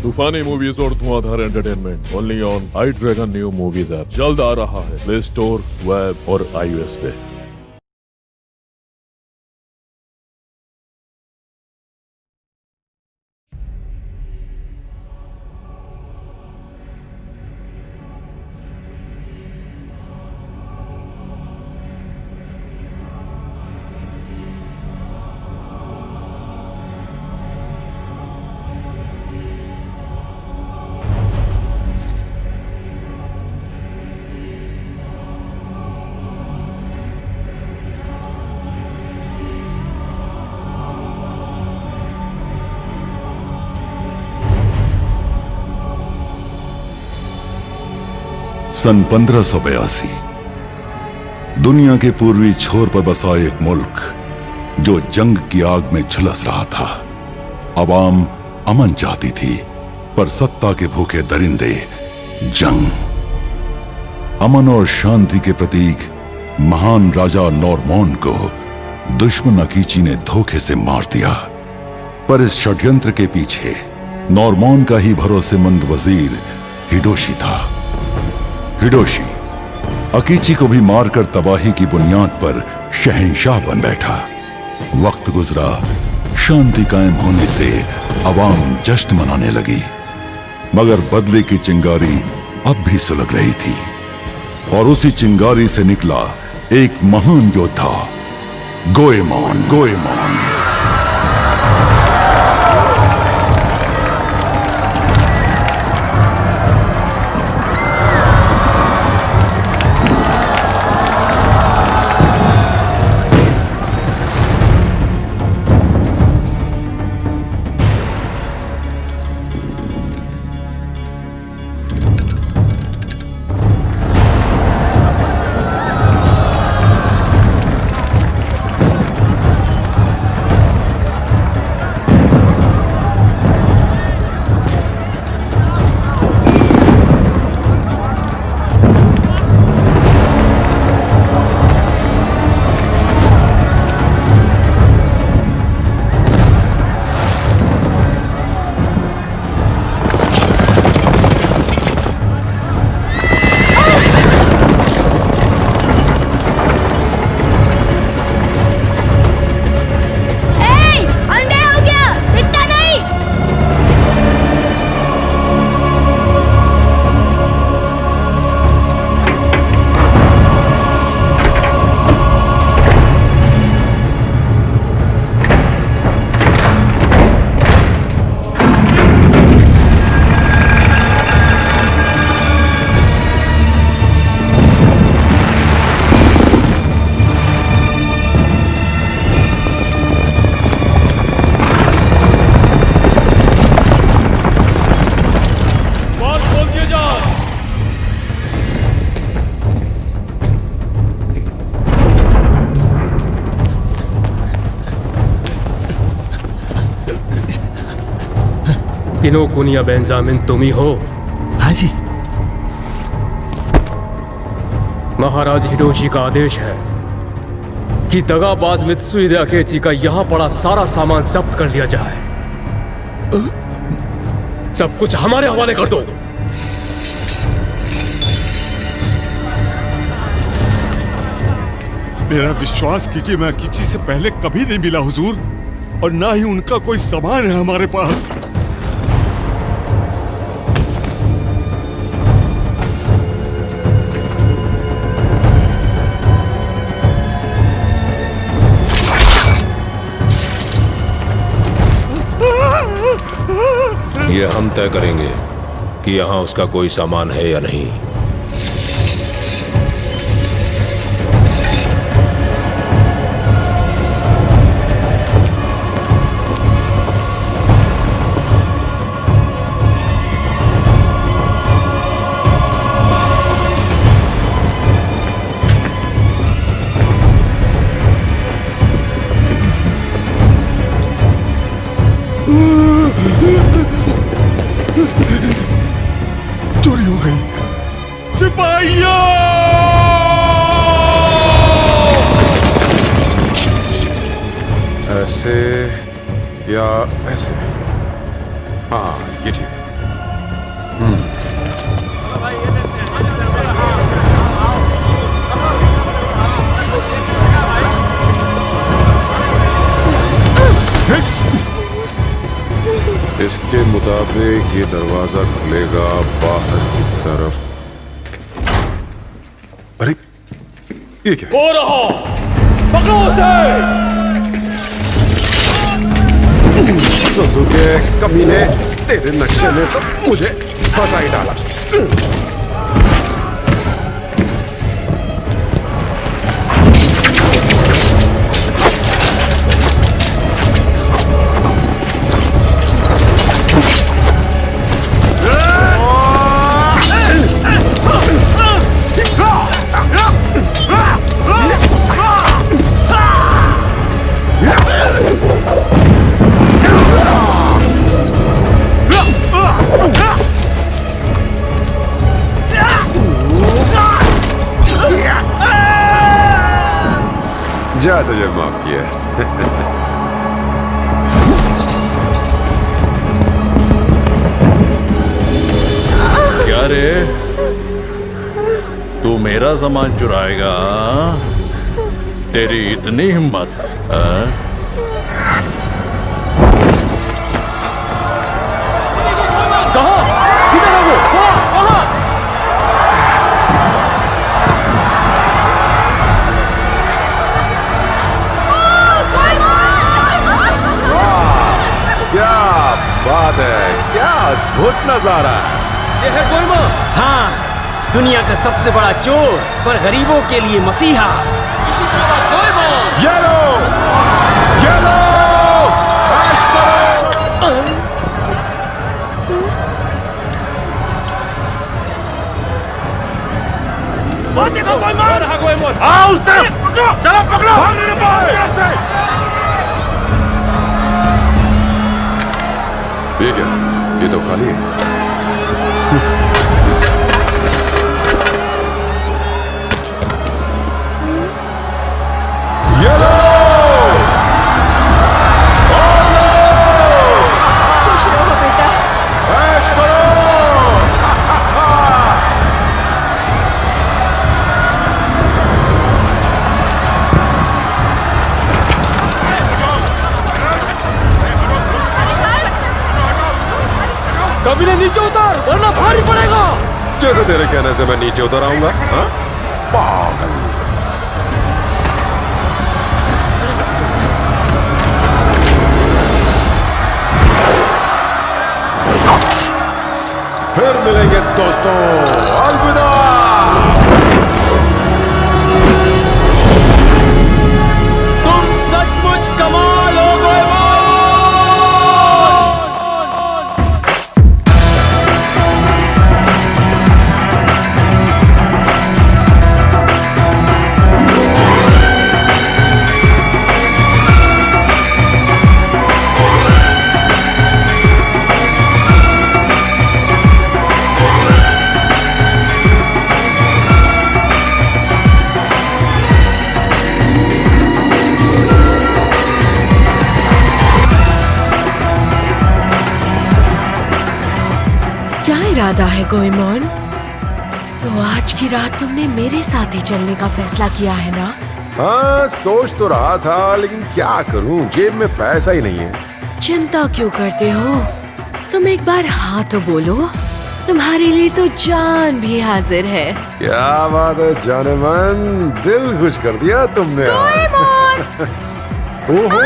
तूफानी मूवीज और धुआंधार entertainment only on I dragon new movies app जल्द आ रहा है प्ले स्टोर, वेब और iOS पे। सन 1582 दुनिया के पूर्वी छोर पर बसा एक मुल्क जो जंग की आग में झुलस रहा था। अवाम अमन चाहती थी, पर सत्ता के भूखे दरिंदे जंग। अमन और शांति के प्रतीक महान राजा नॉर्मॉन को दुश्मन अकीची ने धोखे से मार दिया। पर इस षड्यंत्र के पीछे नॉर्मॉन का ही भरोसेमंद वजीर हिडोशी था। हिडोशी अकीची को भी मारकर तबाही की बुनियाद पर शहंशाह बन बैठा। वक्त गुजरा, शांति कायम होने से अवाम जश्न मनाने लगी, मगर बदले की चिंगारी अब भी सुलग रही थी। और उसी चिंगारी से निकला एक महान योद्धा, गोएमॉन। किनोकुनिया बेंजामिन तुम ही हो? हाँ जी। महाराज हिडोशी का आदेश है कि दगाबाज मित्सुहिदे अकेची का यहां पड़ा सारा सामान जब्त कर लिया जाए। सब कुछ हमारे हवाले कर दो। मेरा विश्वास कीजिए, मैं अकीची से पहले कभी नहीं मिला हुजूर, और ना ही उनका कोई सामान है हमारे पास। ये हम तय करेंगे कि यहाँ उसका कोई सामान है या नहीं। चोरी हो गई। सिपाहियों! ऐसे या ऐसे? हाँ, ये ठीक। इसके मुताबिक ये दरवाजा खुलेगा बाहर की तरफ। अरे ये क्या? हो रहा, पकड़ो उसे। ससुके कमीने, तेरे नक्शे ने तो मुझे फंसा ही डाला। जा, तुझे माफ किया। क्या रे, तू मेरा सामान चुराएगा? तेरी इतनी हिम्मत? कहाँ? किधर है वो? वहाँ। क्या बात है, क्या अद्भुत नजारा है। ये है गोइमा। हाँ, दुनिया का सबसे बड़ा चोर पर गरीबों के लिए मसीहा। ये लो, ये लो, ऐश करो। चलो पकड़ो। ये क्या? ये तो खाली है। ये लो, ऐश करो। कमीने नीचे उतर, वरना भारी पड़ेगा। जैसे तेरे कहने से मैं नीचे उतर आऊंगा। हाँ, पागल। फिर मिलेंगे दोस्तों, अलविदा। तुम सचमुच कमाल हो गए। इरादा है गोएमोन? तो आज की रात तुमने मेरे साथ ही चलने का फैसला किया है ना? हाँ, सोच तो रहा था, लेकिन क्या करूं, जेब में पैसा ही नहीं है। चिंता क्यों करते हो? तुम एक बार हाँ तो बोलो, तुम्हारे लिए तो जान भी हाजिर है। क्या बात है जाने मन, दिल खुश कर दिया तुमने। ओहो,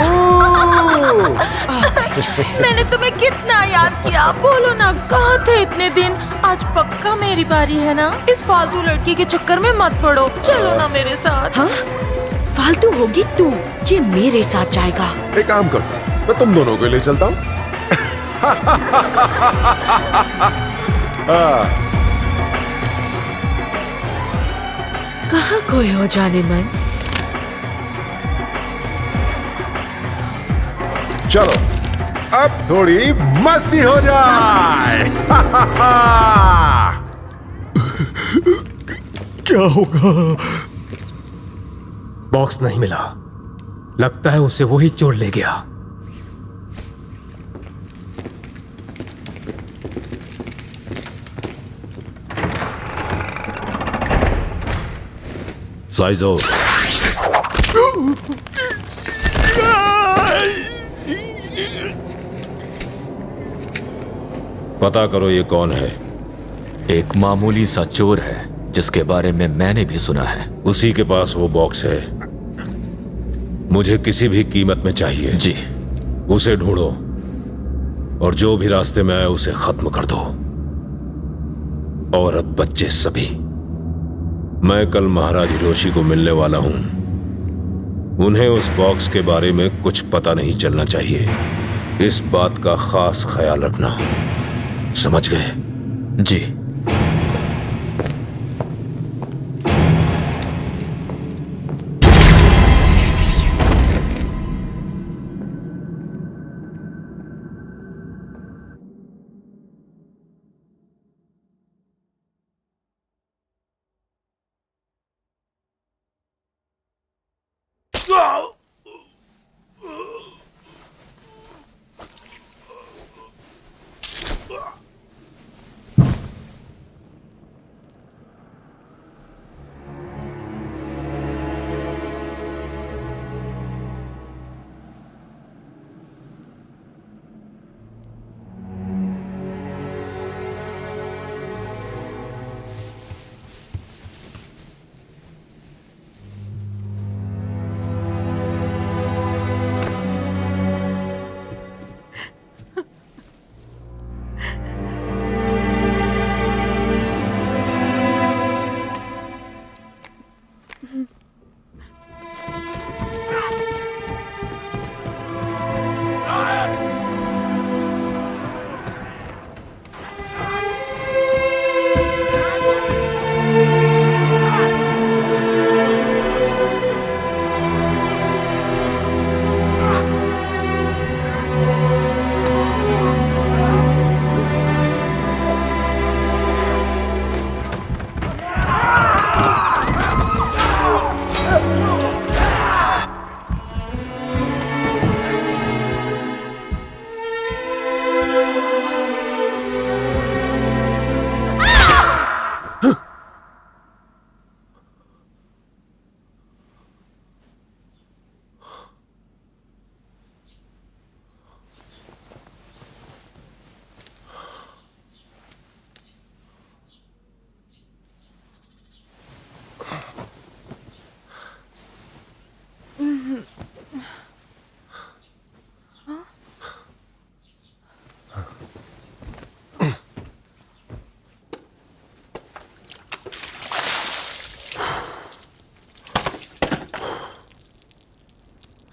मैंने तुम्हें कितना याद किया, बोलो ना कहाँ थे इतने दिन। आज पक्का मेरी बारी है ना, इस फालतू लड़की के चक्कर में मत पड़ो, चलो ना मेरे साथ। हाँ? फालतू होगी तू, ये मेरे साथ जाएगा। एक काम करता हूँ, मैं तुम दोनों के लिए चलता हूँ। कहाँ खोए हो जाने मन? चलो अब थोड़ी मस्ती हो जाए। क्या होगा? बॉक्स नहीं मिला, लगता है उसे वही चोर ले गया। साइजो, पता करो ये कौन है। एक मामूली सा चोर है जिसके बारे में मैंने भी सुना है। उसी के पास वो बॉक्स है। मुझे किसी भी कीमत में चाहिए। जी। उसे ढूंढो और जो भी रास्ते में आए उसे खत्म कर दो। औरत बच्चे सभी। मैं कल महाराज हिरोशी को मिलने वाला हूं। उन्हें उस बॉक्स के बारे में कुछ पता नहीं चलना चाहिए। इस बात का खास ख्याल रखना, समझ गए? जी।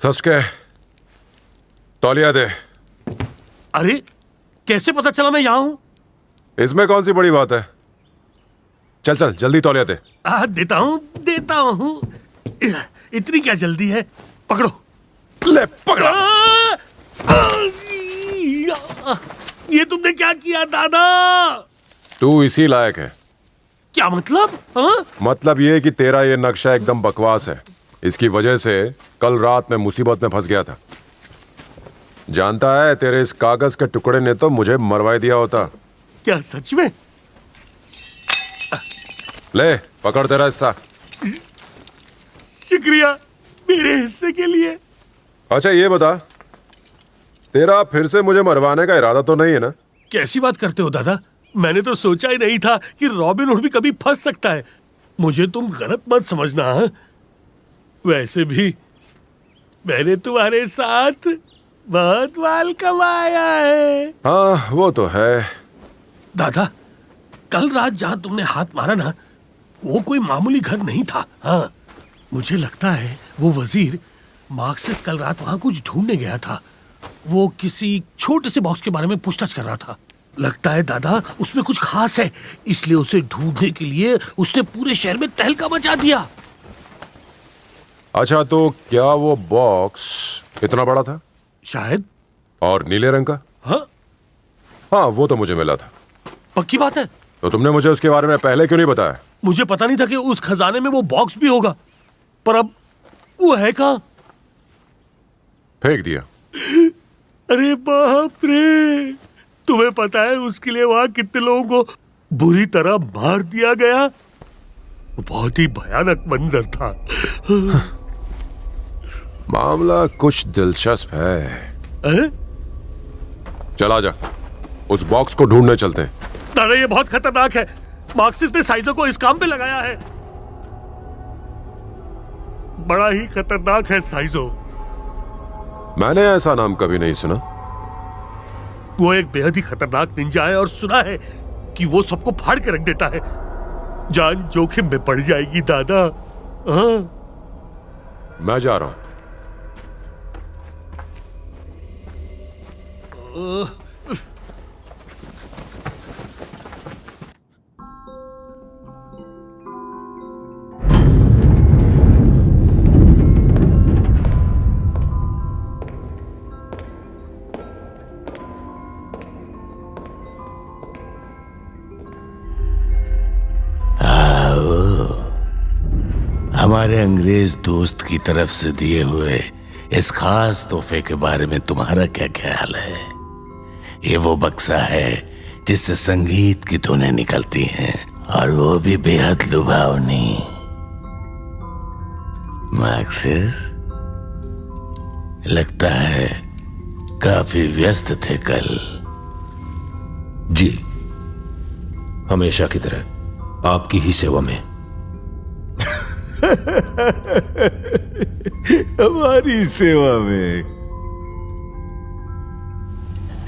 सस्के, तौलिया दे। अरे कैसे पता चला मैं यहाँ हूँ? इसमें कौन सी बड़ी बात है? चल चल जल्दी तौलिया दे। देता हूँ। इतनी क्या जल्दी है? पकड़ो। ले पकड़ा। ये तुमने क्या किया दादा? तू इसी लायक है। क्या मतलब? मतलब ये कि तेरा ये नक्शा एकदम बकवास है। इसकी वजह से कल रात में मुसीबत में फंस गया था। जानता है, तेरे इस कागज के टुकड़े ने तो मुझे मरवा दिया होता। क्या सच में? ले पकड़ तेरा हिस्सा। शुक्रिया मेरे हिस्से के लिए। अच्छा ये बता, तेरा फिर से मुझे मरवाने का इरादा तो नहीं है ना? कैसी बात करते हो दादा? मैंने तो सोचा ही नहीं था कि रॉबिन हुड भी कभी फंस सकता है। मुझे तुम गलत मत समझना। वैसे भी मैंने तुम्हारे साथ बहुत माल कमाया है। हाँ वो तो है। दादा, कल रात जहां तुमने हाथ मारा ना, वो कोई मामूली घर नहीं था। हाँ, मुझे लगता है वो वजीर मार्क्सिस कल रात वहां कुछ ढूंढने गया था। वो किसी छोटे से बॉक्स के बारे में पूछताछ कर रहा था। लगता है दादा उसमें कुछ खास है, इसलिए उसे ढूंढने के लिए उसने पूरे शहर में तहलका मचा दिया। अच्छा तो क्या वो बॉक्स इतना बड़ा था? शायद। और नीले रंग का? हाँ वो तो मुझे मिला था। पक्की बात है? तो तुमने मुझे उसके बारे में पहले क्यों नहीं बताया? मुझे पता नहीं था कि उस खजाने में वो बॉक्स भी होगा। पर अब वो है कहाँ? फेंक दिया। अरे बाप रे, तुम्हें पता है उसके लिए वहां कितने लोगों को बुरी तरह मार दिया गया? वो बहुत ही भयानक मंजर था। मामला कुछ दिलचस्प है। चला जा, उस बॉक्स को ढूंढने चलते हैं। दादा ये बहुत खतरनाक है। मार्क्सिस ने साइजो को इस काम पे लगाया है। बड़ा ही खतरनाक है साइजो। मैंने ऐसा नाम कभी नहीं सुना। वो एक बेहद ही खतरनाक निंजा है और सुना है कि वो सबको फाड़ के रख देता है। जान जोखिम में पड़ जाएगी दादा। हाँ। मैं जा रहा हूं। हमारे अंग्रेज दोस्त की तरफ से दिए हुए इस खास तोहफे के बारे में तुम्हारा क्या ख्याल है? ये वो बक्सा है जिससे संगीत की धुनें निकलती हैं, और वो भी बेहद लुभावनी। मार्क्सिस, लगता है काफी व्यस्त थे कल। जी, हमेशा की तरह आपकी ही सेवा में। हमारी सेवा में?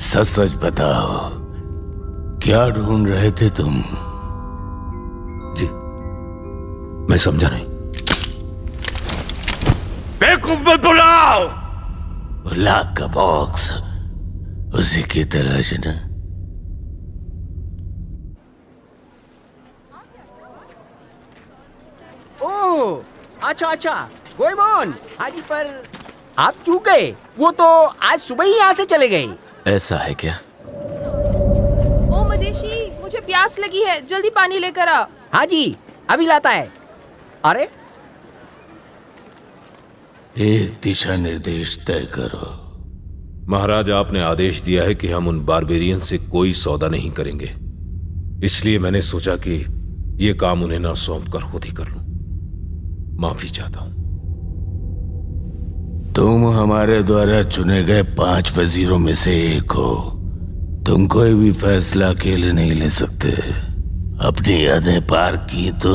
सच सच बताओ, क्या ढूंढ रहे थे तुम? जी, मैं समझा नहीं। बेवकूफ मत बुलाओ। लाख का बॉक्स, उसी की तलाश ना। ओह, अच्छा अच्छा, गोएमोन, हाजी पर आप चूक गए। वो तो आज सुबह ही यहाँ से चले गए। ऐसा है क्या? ओ मदेशी, मुझे प्यास लगी है, जल्दी पानी लेकर आ। हाजी, अभी लाता है। अरे, एक दिशा निर्देश तय करो। महाराज, आपने आदेश दिया है कि हम उन बारबेरियन से कोई सौदा नहीं करेंगे, इसलिए मैंने सोचा कि यह काम उन्हें ना सौंप कर खुद ही कर लूं। माफी चाहता हूं। तुम हमारे द्वारा चुने गए 5 वजीरों में से एक हो। तुम कोई भी फैसला अकेले नहीं ले सकते। अपनी यादें पार की तो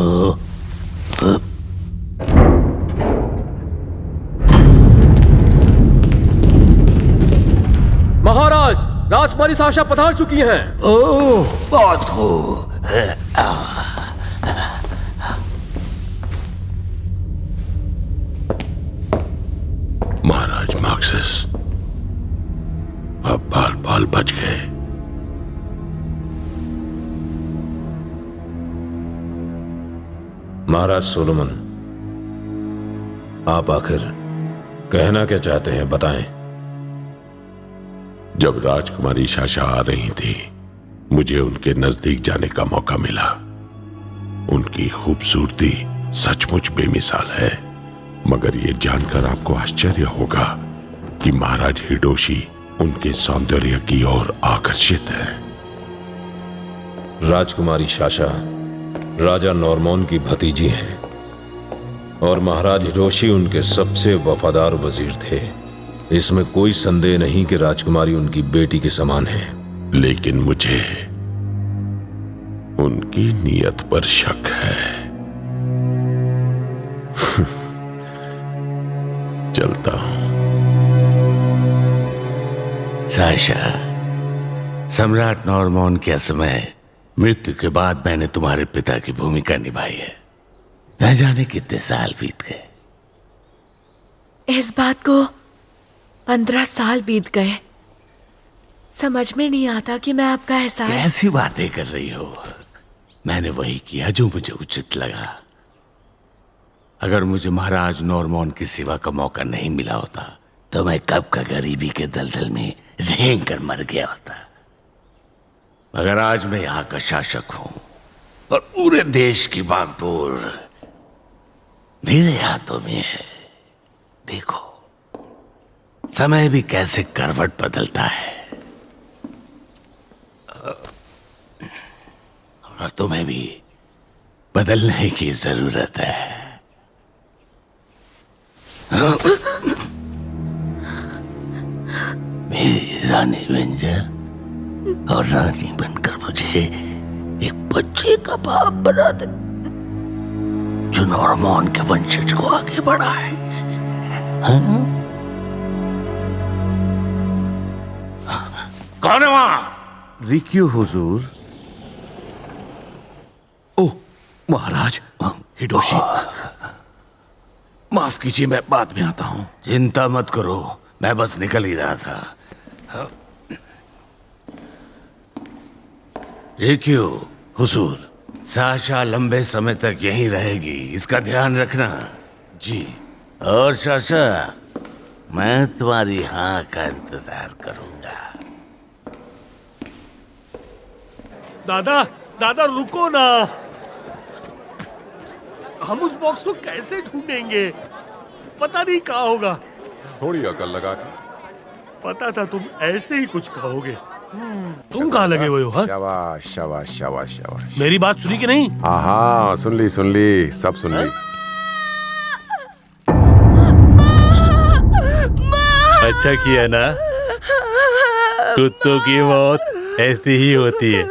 महाराज, राजकुमारी साशा पधार चुकी हैं। ओह, बहुत खूब। महाराज मार्क्सिस, अब बाल बाल बच गए। महाराज सोलोमन, आप आखिर कहना क्या चाहते हैं, बताएं। जब राजकुमारी साशा आ रही थी, मुझे उनके नजदीक जाने का मौका मिला। उनकी खूबसूरती सचमुच बेमिसाल है, मगर यह जानकर आपको आश्चर्य होगा कि महाराज हिडोशी उनके सौंदर्य की ओर आकर्षित है। राजकुमारी साशा राजा नॉर्मन की भतीजी हैं और महाराज हिरोशी उनके सबसे वफादार वजीर थे। इसमें कोई संदेह नहीं कि राजकुमारी उनकी बेटी के समान है। लेकिन मुझे उनकी नीयत पर शक है। चलता हूं। साशा, सम्राट नॉर्मन के समय मृत्यु के बाद मैंने तुम्हारे पिता की भूमिका निभाई है। न जाने कितने साल बीत गए। इस बात को 15 साल बीत गए। समझ में नहीं आता कि मैं आपका एहसास। कैसी बातें कर रही हो? मैंने वही किया जो मुझे उचित लगा। अगर मुझे महाराज नॉर्मन की सेवा का मौका नहीं मिला होता तो मैं कब का गरीबी के दलदल में रेंग कर मर गया होता। मगर आज मैं यहाँ का शासक हूं और पूरे देश की बागडोर मेरे हाथों में है। देखो, समय भी कैसे करवट बदलता है, और तुम्हें भी बदलने की जरूरत है। मेरी रानी विंजर, और रानी बनकर मुझे एक बच्चे का बाप बना दे जो नॉर्मन के वंशज को आगे बढ़ाए। हाँ? कौन है वहां? रिक्यू हुजूर। ओह महाराज, हिडोशी, माफ कीजिए, मैं बाद में आता हूं। चिंता मत करो, मैं बस निकल ही रहा था। रिक्यू हुजूर, साशा लंबे समय तक यहीं रहेगी, इसका ध्यान रखना। जी। और साशा, मैं तुम्हारी हाँ का इंतजार करूंगा। दादा, दादा रुको ना, हम उस बॉक्स को कैसे ढूंढेंगे? पता नहीं कहाँ होगा। थोड़ी अकल लगा के। पता था तुम ऐसे ही कुछ कहोगे। तुम कहाँ लगे हुए हो? हाँ? शाबाश शाबाश शाबाश शाबाश। मेरी बात सुनी कि नहीं? हाँ, सुन ली सब सुन ली। अच्छा किया ना, कुत्तों की मौत ऐसी ही होती है।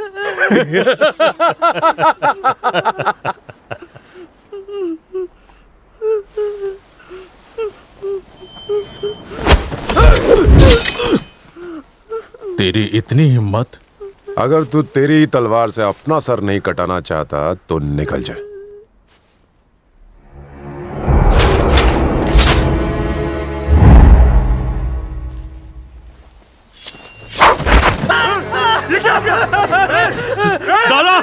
तेरी इतनी हिम्मत? अगर तू तेरी तलवार से अपना सर नहीं कटाना चाहता तो निकल जा। ये क्या किया? दादा!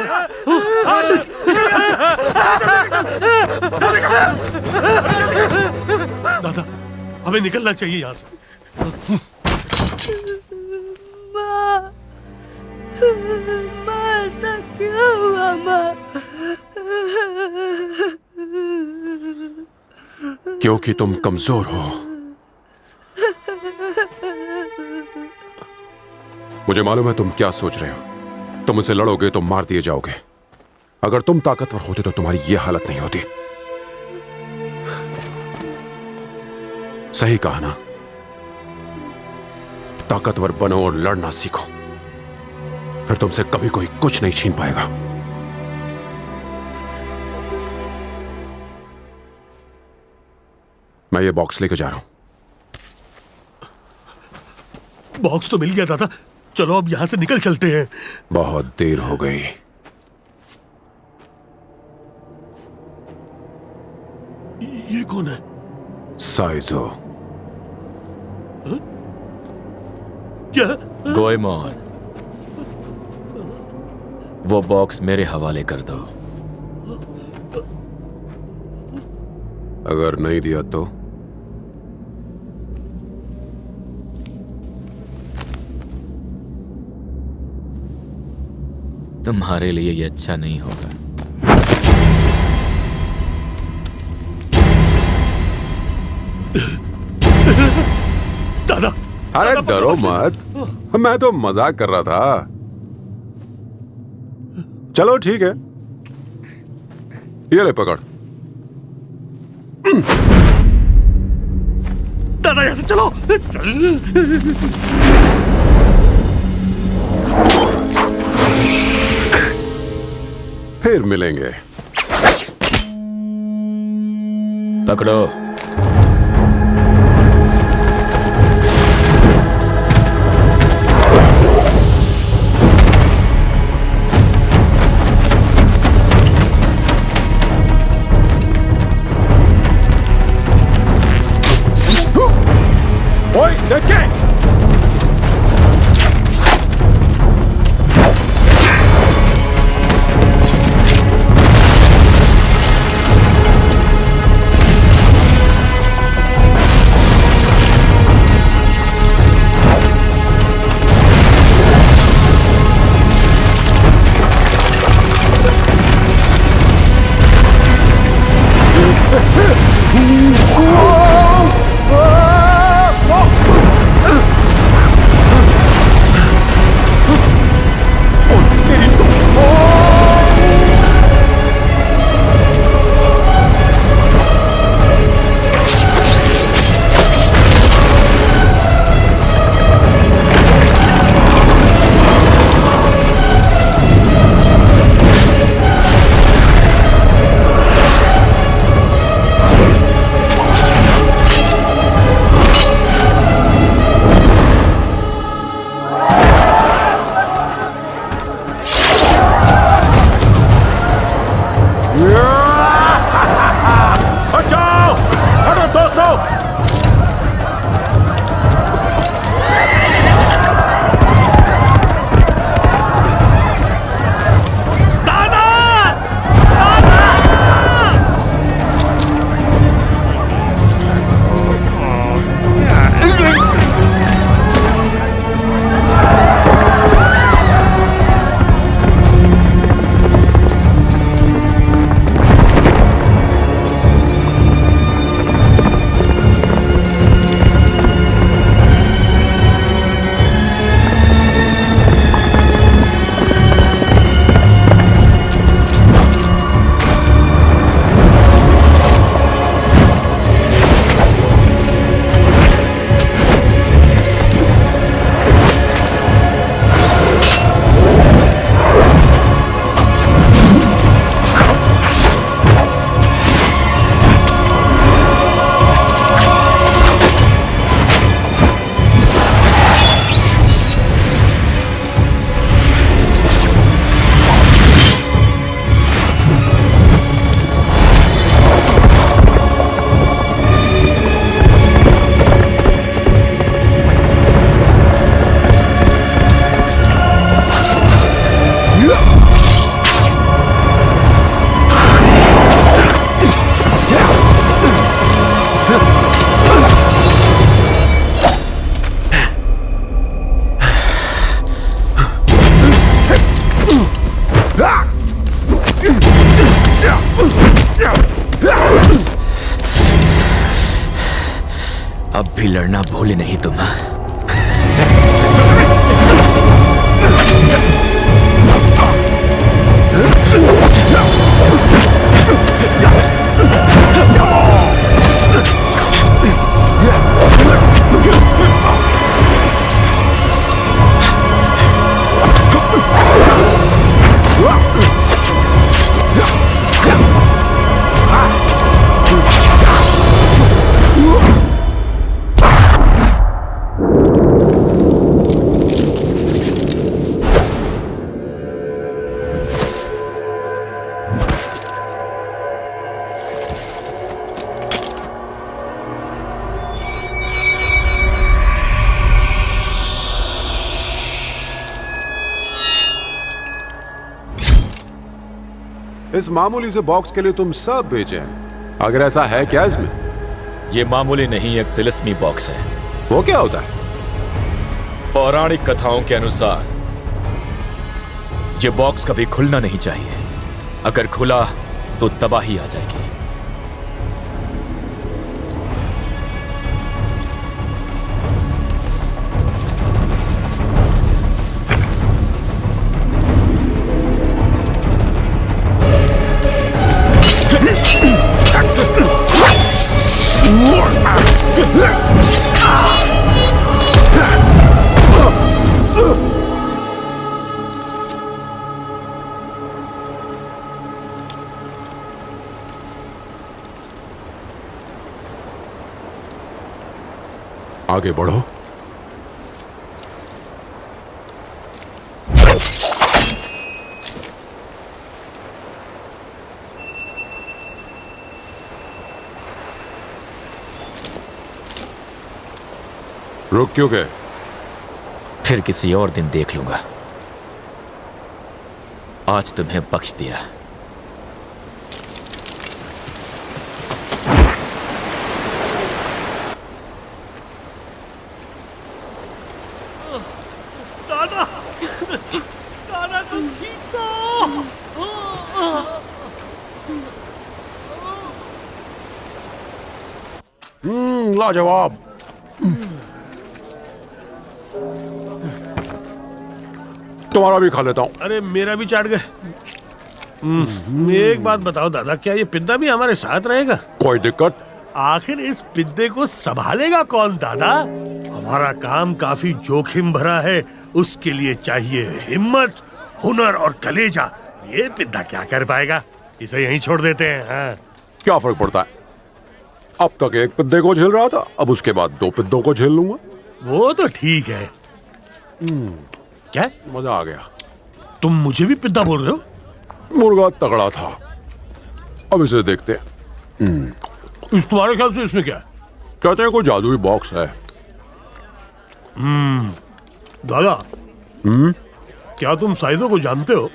दादा, हमें निकलना चाहिए यहाँ से। माँ, ऐसा क्या हुआ माँ? क्योंकि तुम कमजोर हो। मुझे मालूम है तुम क्या सोच रहे हो। तुम मुझसे लड़ोगे तो मार दिए जाओगे। अगर तुम ताकतवर होते तो तुम्हारी यह हालत नहीं होती। सही कहा ना, ताकतवर बनो और लड़ना सीखो, फिर तुमसे कभी कोई कुछ नहीं छीन पाएगा। मैं ये बॉक्स लेके जा रहा हूं। बॉक्स तो मिल गया दादा, चलो अब यहां से निकल चलते हैं। बहुत देर हो गई। ये कौन है? साइजो। क्या? गोएमॉन, वो बॉक्स मेरे हवाले कर दो। अगर नहीं दिया तो? तुम्हारे लिए ये अच्छा नहीं होगा। दादा! अरे डरो मत, मैं तो मजाक कर रहा था। चलो ठीक है, ये ले पकड़। दादा यहां से चलो, फिर मिलेंगे। पकड़ो। ओए, देखे! कभी लड़ना भूले नहीं तुम। इस मामूली से बॉक्स के लिए तुम सब बेचे हैं। अगर ऐसा है क्या इसमें? ये मामूली नहीं, एक तिलिस्मी बॉक्स है। वो क्या होता है? पौराणिक कथाओं के अनुसार ये बॉक्स कभी खुलना नहीं चाहिए। अगर खुला तो तबाही आ जाएगी। आगे बढ़ो। रुक क्यों गए? फिर किसी और दिन देख लूंगा। आज तुम्हें बख्श दिया। दादा, दादा तुम ठीक हो? लाजवाब। तुम्हारा भी खा लेता हूँ। अरे मेरा भी चाट गए। एक बात बताओ दादा, क्या ये पिद्दा भी हमारे साथ रहेगा? कोई दिक्कत? आखिर इस पिद्दे को संभालेगा कौन दादा? हमारा काम काफी जोखिम भरा है, उसके लिए चाहिए हिम्मत, हुनर और कलेजा। ये पिद्दा क्या कर पाएगा? इसे यहीं छोड़ देते हैं। हाँ। क्या फर्क पड़ता है? अब तक एक पिद्दे को झेल रहा था, अब उसके बाद 2 पिद्दों को झेल लूंगा। वो तो ठीक है। क्या मजा आ गया? तुम मुझे भी पिद्दा बोल रहे हो? मुर्गा तगड़ा था, अब इसे देखते हैं। इस तुम्हारे ख्याल से इसमें क्या है? कहते हैं कोई जादुई बॉक्स है। दादा, क्या तुम साइजों को जानते हो?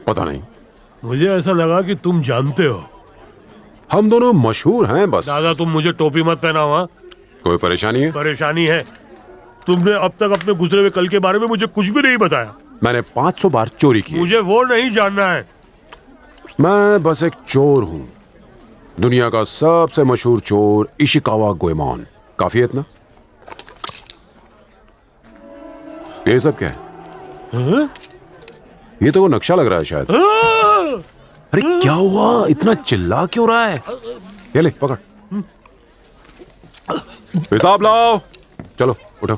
पता नहीं, मुझे ऐसा लगा कि तुम जानते हो। हम दोनों मशहूर हैं बस। दादा तुम मुझे टोपी मत पहनाओ। हाँ? कोई परेशानी है? परेशानी है। तुमने अब तक अपने गुजरे हुए कल के बारे में मुझे कुछ भी नहीं बताया। मैंने 500 बार चोरी की। मुझे वो नहीं जानना है। मैं बस एक चोर हूँ, दुनिया का सबसे मशहूर चोर इशिकावा गोएमोन। काफी है इतना? ये सब क्या है? हाँ? ये तो वो नक्शा लग रहा है शायद। अरे क्या हुआ? इतना चिल्ला क्यों रहा है? ये ले पकड़। हिसाब लाओ। चलो उठो।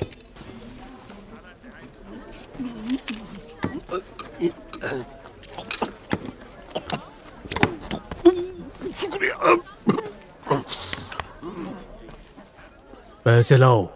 शुक्रिया। पैसे लाओ।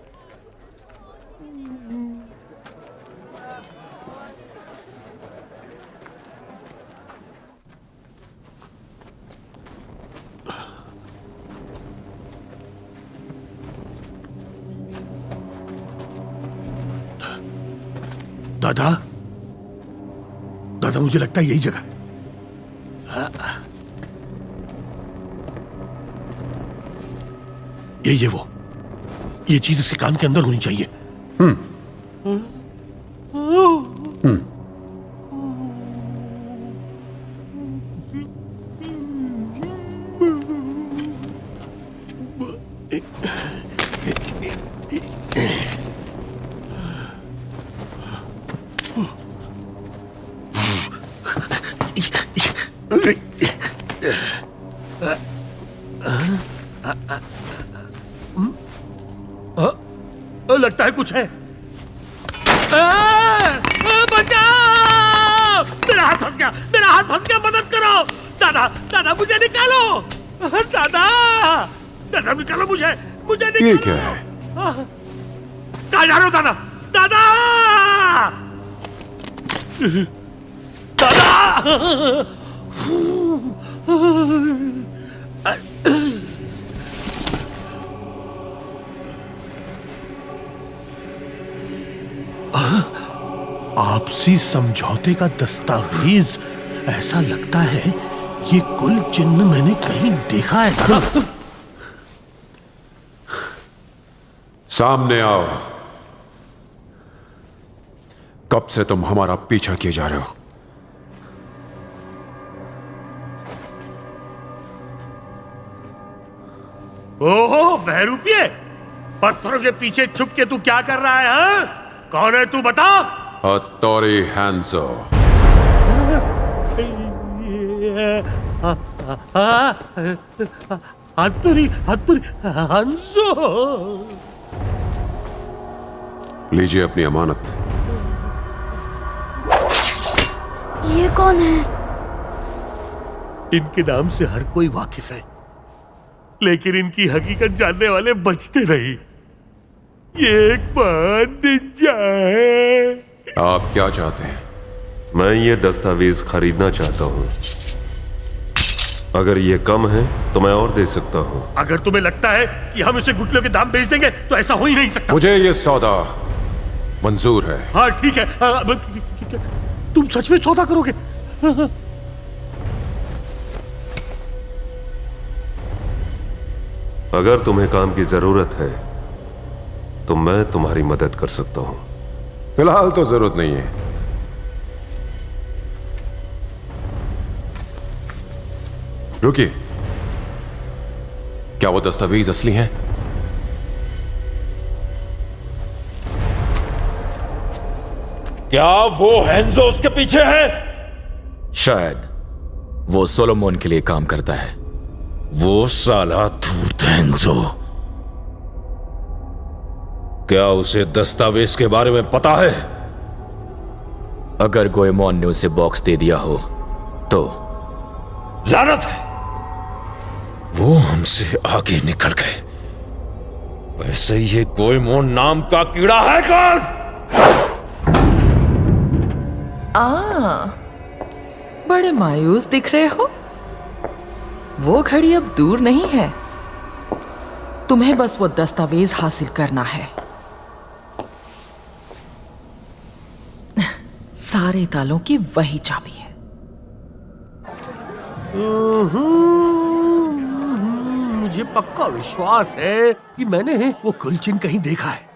दादा, दादा मुझे लगता है यही जगह है। ये वो, ये चीज इसके कान के अंदर होनी चाहिए। लगता है कुछ है। बचाओ! मेरा हाथ फंस गया, मेरा हाथ फंस गया, मदद करो। दादा, दादा मुझे निकालो। दादा, दादा निकालो मुझे, मुझे निकालो। ये क्या है? कहाँ जा रहे हो दादा? दादा! दादा! आपसी समझौते का दस्तावेज। ऐसा लगता है ये कुल चिन्ह मैंने कहीं देखा है। दादा सामने आओ। कब से तुम हमारा पीछा किए जा रहे हो? ओहो बहरूपिये, पत्थरों के पीछे छुप के तू क्या कर रहा है? हा? कौन है तू, बता। हत्तोरी हैंजो। हत्तोरी, हत्तोरी हैंजो। लीजिए अपनी अमानत। ये कौन है? इनके नाम से हर कोई वाकिफ है, लेकिन इनकी हकीकत जानने वाले बचते नहीं। ये एक महान निंजा है। आप क्या चाहते हैं? मैं ये दस्तावेज खरीदना चाहता हूँ। अगर ये कम है तो मैं और दे सकता हूँ। अगर तुम्हें लगता है कि हम इसे गुटलियों के दाम बेच देंगे तो ऐसा हो ही नहीं सकता। मुझे ये सौदा मंजूर है। हाँ ठीक है। तुम सच में सौदा करोगे? अगर तुम्हें काम की जरूरत है तो मैं तुम्हारी मदद कर सकता हूं। फिलहाल तो जरूरत नहीं है। रुकिए, क्या वो दस्तावेज असली हैं? क्या वो हैंजो उसके पीछे है? शायद वो सोलोमोन के लिए काम करता है। वो साला धूर्त हैंजो, क्या उसे दस्तावेज के बारे में पता है? अगर गोएमोन ने उसे बॉक्स दे दिया हो तो लानत है, वो हमसे आगे निकल गए। वैसे ये गोएमोन नाम का कीड़ा है कौन? बड़े मायूस दिख रहे हो। वो घड़ी अब दूर नहीं है। तुम्हें बस वो दस्तावेज हासिल करना है। सारे तालों की वही चाबी है। मुझे पक्का विश्वास है कि मैंने वो कुलचिन कहीं देखा है।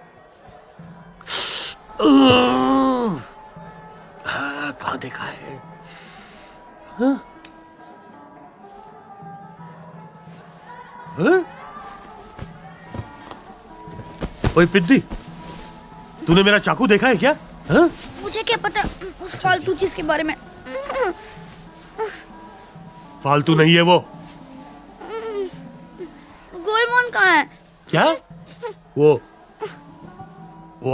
कहां देखा है? हाँ? हाँ? ओए पिद्दी, तूने मेरा चाकू देखा है क्या? हाँ? मुझे क्या पता उस फालतू चीज के बारे में। फालतू नहीं है वो। गोएमोन कहाँ है? क्या? वो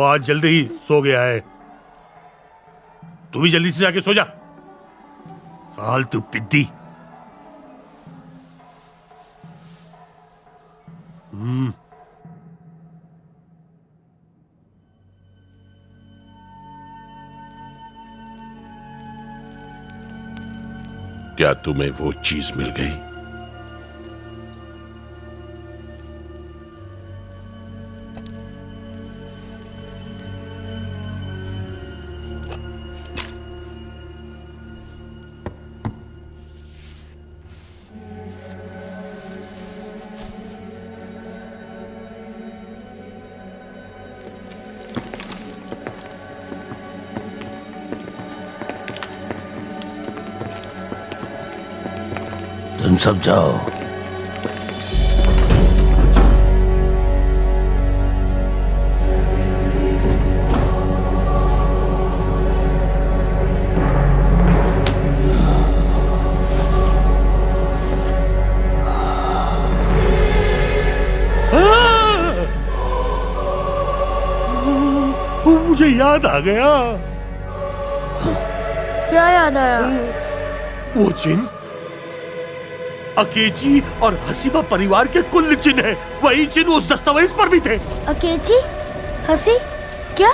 आज जल्दी ही सो गया है। तू भी जल्दी से जाके सो जा। फालतू पिद्दी। क्या तुम्हें वो चीज मिल गई? तुम सब जाओ। याद आ गया। क्या याद आया? वो जिन अकेची और हसीबा परिवार के कुल जिन है, वही जिन उस दस्तावेज पर भी थे। अकेची? हसी? क्या?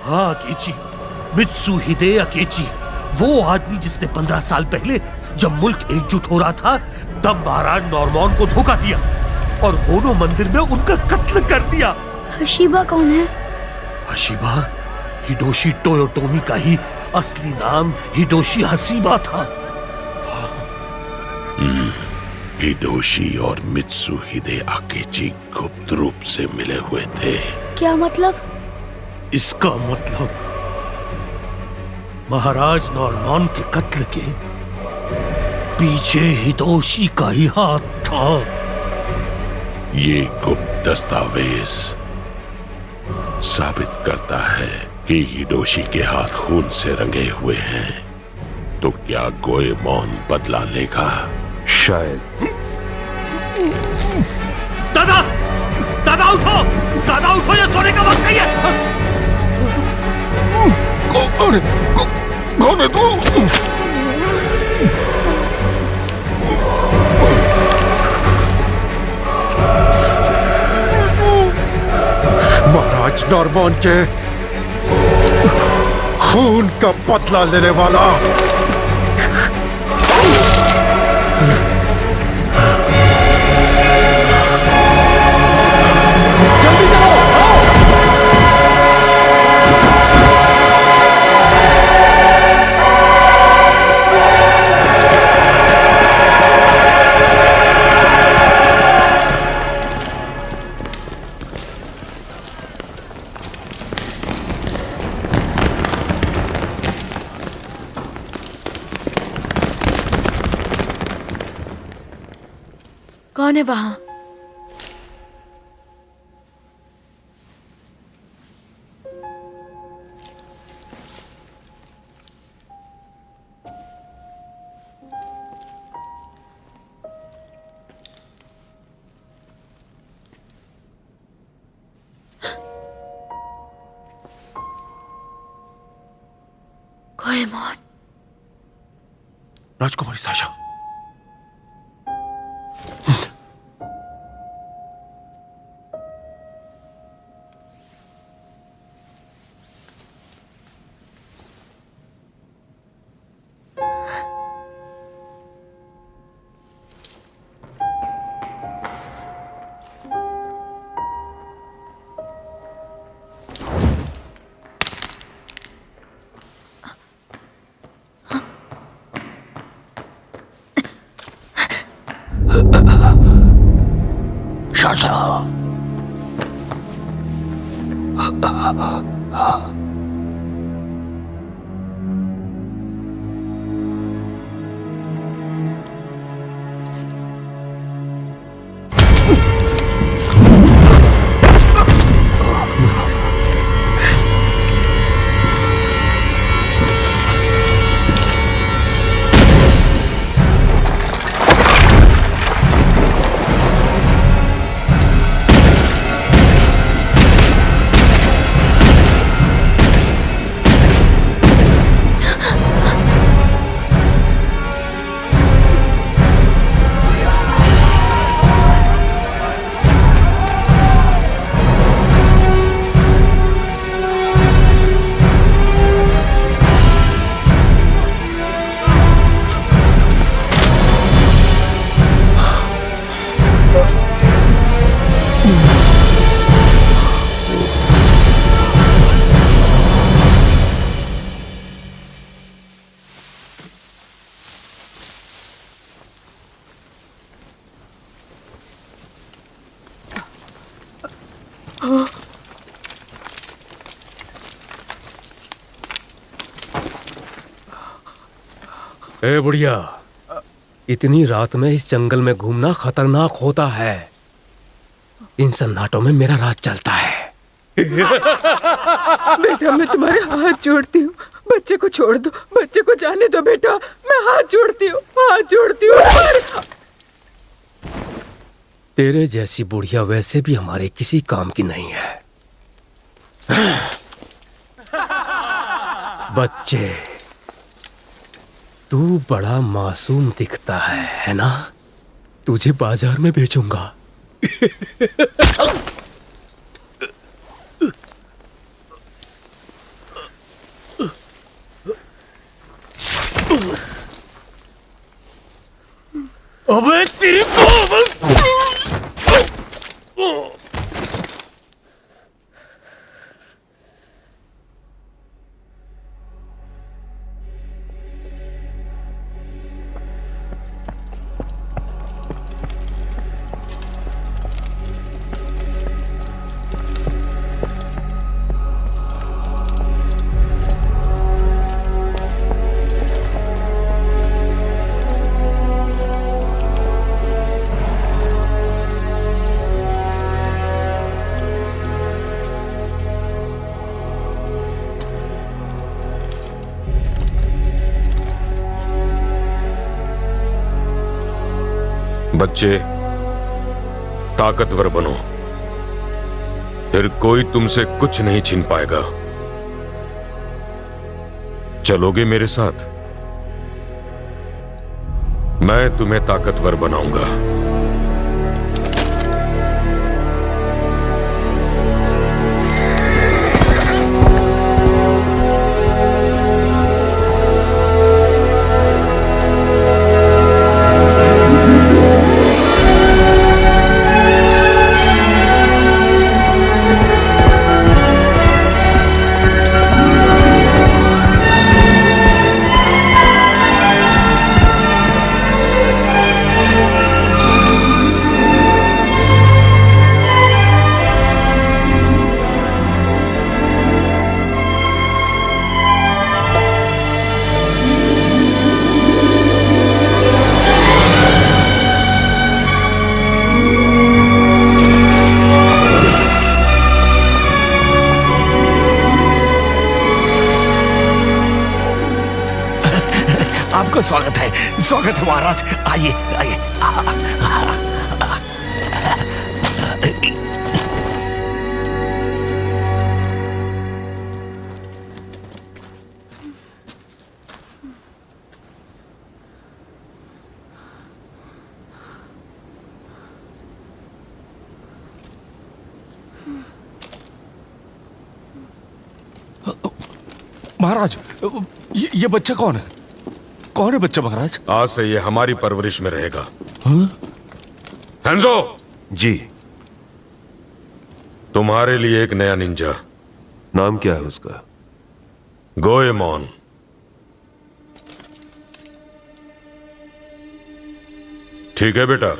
हाँ अकेची, मित्सुहिदे अकेची, वो आदमी जिसने 15 साल पहले जब मुल्क एकजुट हो रहा था तब महाराज नॉर्मॉन को धोखा दिया और होनो मंदिर में उनका कत्ल कर दिया। हसीबा कौन है? हसीबा हिडोशी टोयोटोमी का ही असली नाम हिडोशी हसीबा था। हिडोशी और मित्सुहिदे अकेची गुप्त रूप से मिले हुए थे। क्या मतलब? इसका मतलब महाराज नॉर्मॉन के कत्ल के पीछे हिडोशी का ही हाथ था। ये गुप्त दस्तावेज साबित करता है कि हिडोशी के हाथ खून से रंगे हुए हैं। तो क्या गोएमोन बदला लेगा? शायद। दादा, दादा उठो, दादा उठो, ये सोने का वक्त नहीं है। कौन है तू? महाराज नॉर्मॉन के खून का बदला लेने वाला। कौन है वहां? गोएमोन। राजकुमारी साशा, ए बुढ़िया, इतनी रात में इस जंगल में घूमना खतरनाक होता है। इन सन्नाटों में मेरा राज चलता है। बेटा मैं तुम्हारे हाथ जोड़ती हूँ, बच्चे को छोड़ दो, बच्चे को जाने दो बेटा, मैं हाथ जोड़ती हूँ, हाथ जोड़ती हूँ। तेरे जैसी बुढ़िया वैसे भी हमारे किसी काम की नहीं है। बच्चे, तू बड़ा मासूम दिखता है ना? तुझे बाजार में बेचूंगा। अबे तेरी बच्चे, ताकतवर बनो, फिर कोई तुमसे कुछ नहीं छीन पाएगा। चलोगे मेरे साथ? मैं तुम्हें ताकतवर बनाऊंगा। आपका स्वागत है महाराज। आइए आइए। महाराज, ये बच्चा कौन है? कौन है बच्चा महाराज? आज से ये हमारी परवरिश में रहेगा। हेंजो जी। तुम्हारे लिए एक नया निंजा। नाम क्या है उसका? गोएमोन। ठीक है बेटा।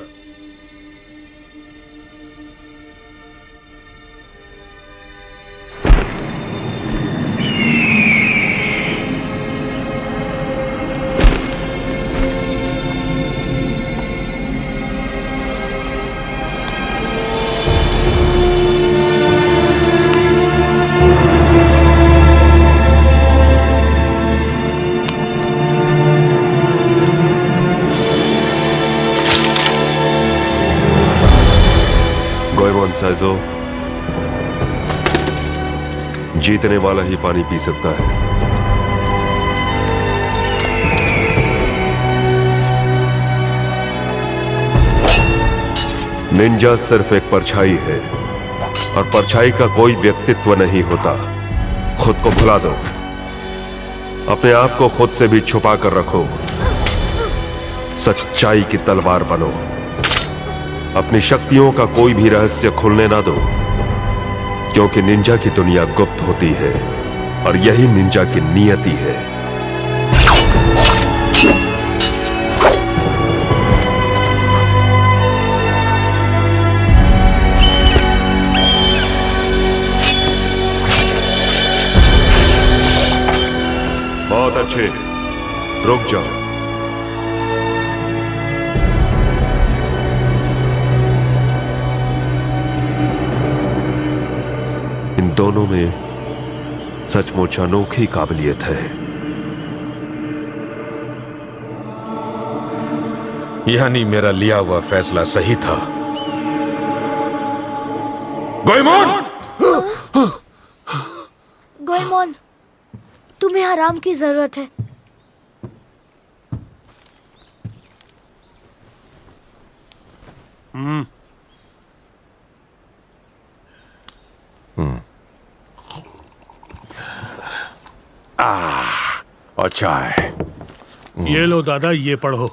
साइजो, जीतने वाला ही पानी पी सकता है। निंजा सिर्फ एक परछाई है और परछाई का कोई व्यक्तित्व नहीं होता। खुद को भुला दो, अपने आप को खुद से भी छुपा कर रखो, सच्चाई की तलवार बनो। अपनी शक्तियों का कोई भी रहस्य खुलने ना दो, क्योंकि निंजा की दुनिया गुप्त होती है और यही निंजा की नियति है। बहुत अच्छे, रुक जाओ। दोनों में सचमुच अनोखी काबिलियत है। यानी मेरा लिया हुआ फैसला सही था। गोएमोन! गोएमोन, तुम्हें आराम की जरूरत है। अच्छा है। ये लो दादा, ये पढ़ो।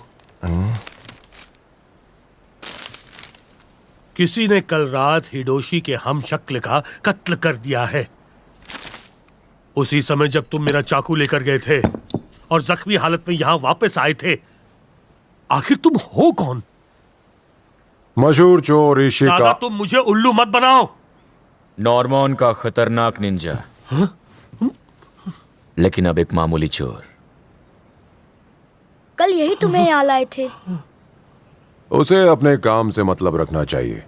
किसी ने कल रात हिडोशी के हम शक्ल का कत्ल कर दिया है। उसी समय जब तुम मेरा चाकू लेकर गए थे और जख्मी हालत में यहां वापस आए थे। आखिर तुम हो कौन? मशहूर चोर इशिका। दादा, तुम मुझे उल्लू मत बनाओ। नॉर्मन का खतरनाक निंजा। लेकिन अब एक मामूली चोर। कल यही तुम्हें यहाँ लाए थे। उसे अपने काम से मतलब रखना चाहिए।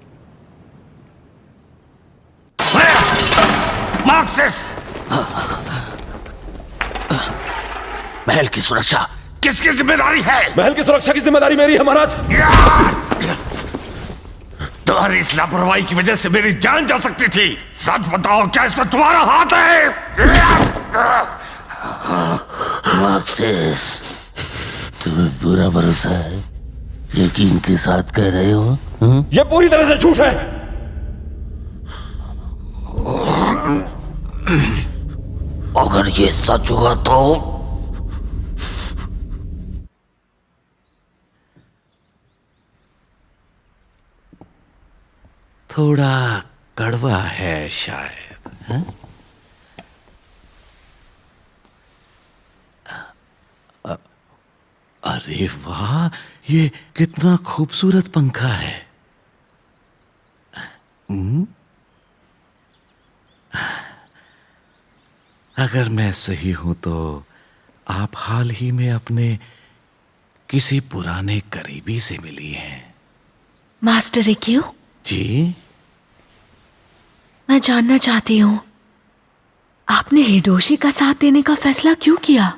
मार्क्सिस! महल की सुरक्षा किसकी जिम्मेदारी है? महल की सुरक्षा की जिम्मेदारी मेरी है महाराज। तुम्हारी इस लापरवाही की वजह से मेरी जान जा सकती थी। सच बताओ, क्या इसमें तुम्हारा हाथ है? मार्क्सिस, तुम्हें पूरा भरोसा है? यकीन के साथ कह रहे हो? यह पूरी तरह से झूठ है। अगर ये सच हुआ तो थोड़ा कड़वा है शायद। है? अरे वाह, ये कितना खूबसूरत पंखा है। अगर मैं सही हूं तो आप हाल ही में अपने किसी पुराने करीबी से मिली हैं। मास्टर रिक्यू जी, मैं जानना चाहती हूँ आपने हिडोशी का साथ देने का फैसला क्यों किया?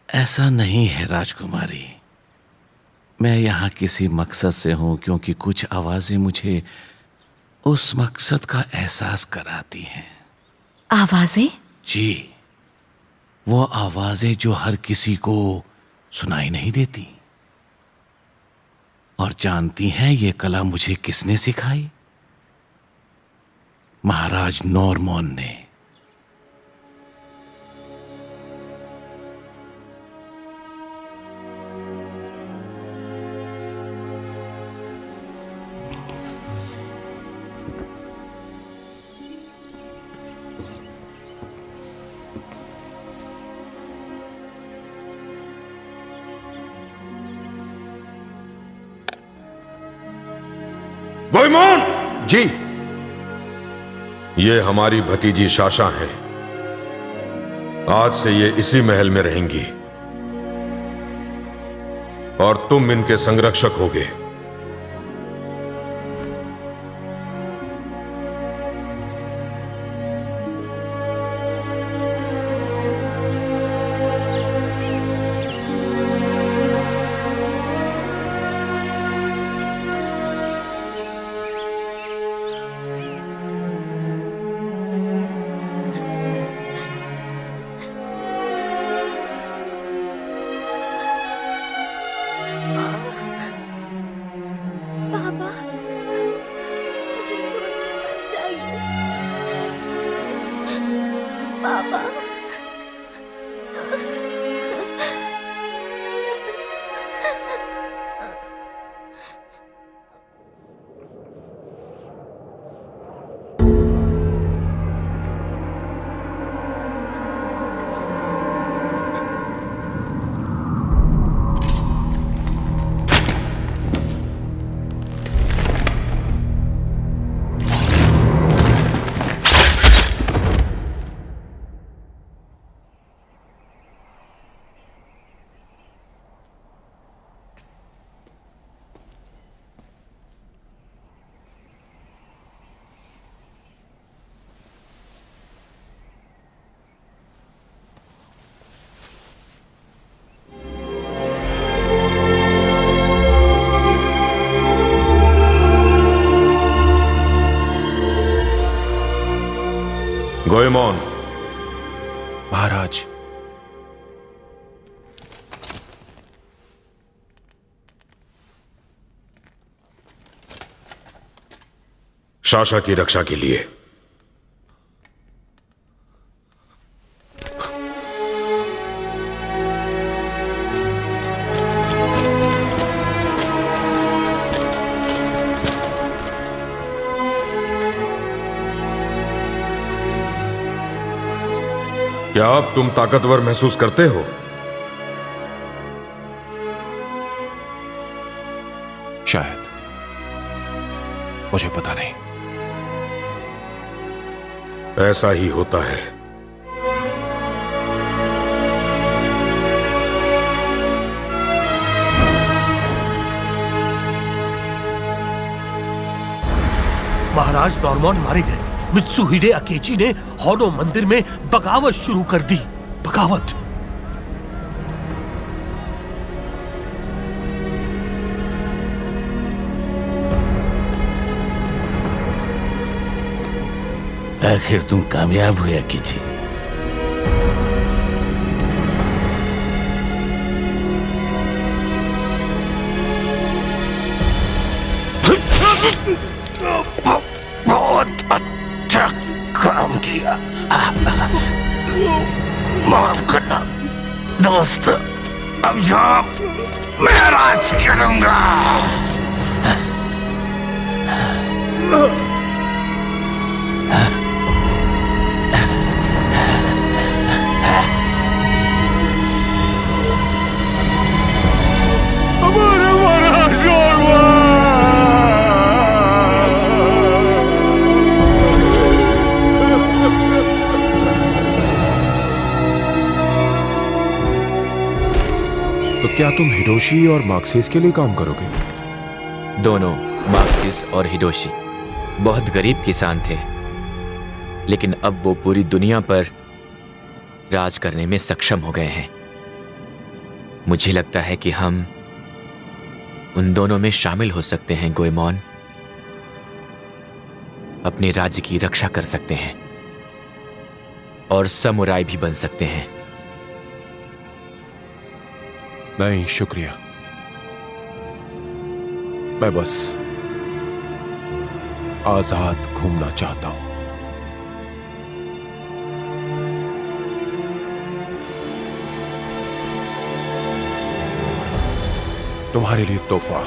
ऐसा नहीं है राजकुमारी। मैं यहाँ किसी मकसद से हूं, क्योंकि कुछ आवाजें मुझे उस मकसद का एहसास कराती हैं। आवाजें? जी, वो आवाजें जो हर किसी को सुनाई नहीं देती। और जानती हैं ये कला मुझे किसने सिखाई? महाराज नॉर्मन ने। गोइमोन! जी। ये हमारी भतीजी शाशा हैं। आज से ये इसी महल में रहेंगी और तुम इनके संरक्षक होगे। महाराज, शाशा की रक्षा के लिए क्या अब तुम ताकतवर महसूस करते हो? शायद, मुझे पता नहीं। ऐसा ही होता है। महाराज नॉर्मन मारे गए। मित्सुहिडे अकेची ने होनो मंदिर में बगावत शुरू कर दी। बगावत। आखिर तुम कामयाब हुए अकेची। बहुत अच्छा काम किया। माफ करना दोस्त, अब जाओ, मैं राज करूंगा। तो क्या तुम हिडोशी और मार्क्सिस के लिए काम करोगे? दोनों, मार्क्सिस और हिडोशी, बहुत गरीब किसान थे, लेकिन अब वो पूरी दुनिया पर राज करने में सक्षम हो गए हैं। मुझे लगता है कि हम उन दोनों में शामिल हो सकते हैं गोएमोन। अपने राज्य की रक्षा कर सकते हैं और समुराई भी बन सकते हैं। नहीं शुक्रिया, मैं बस आजाद घूमना चाहता हूं। तुम्हारे लिए तोहफा।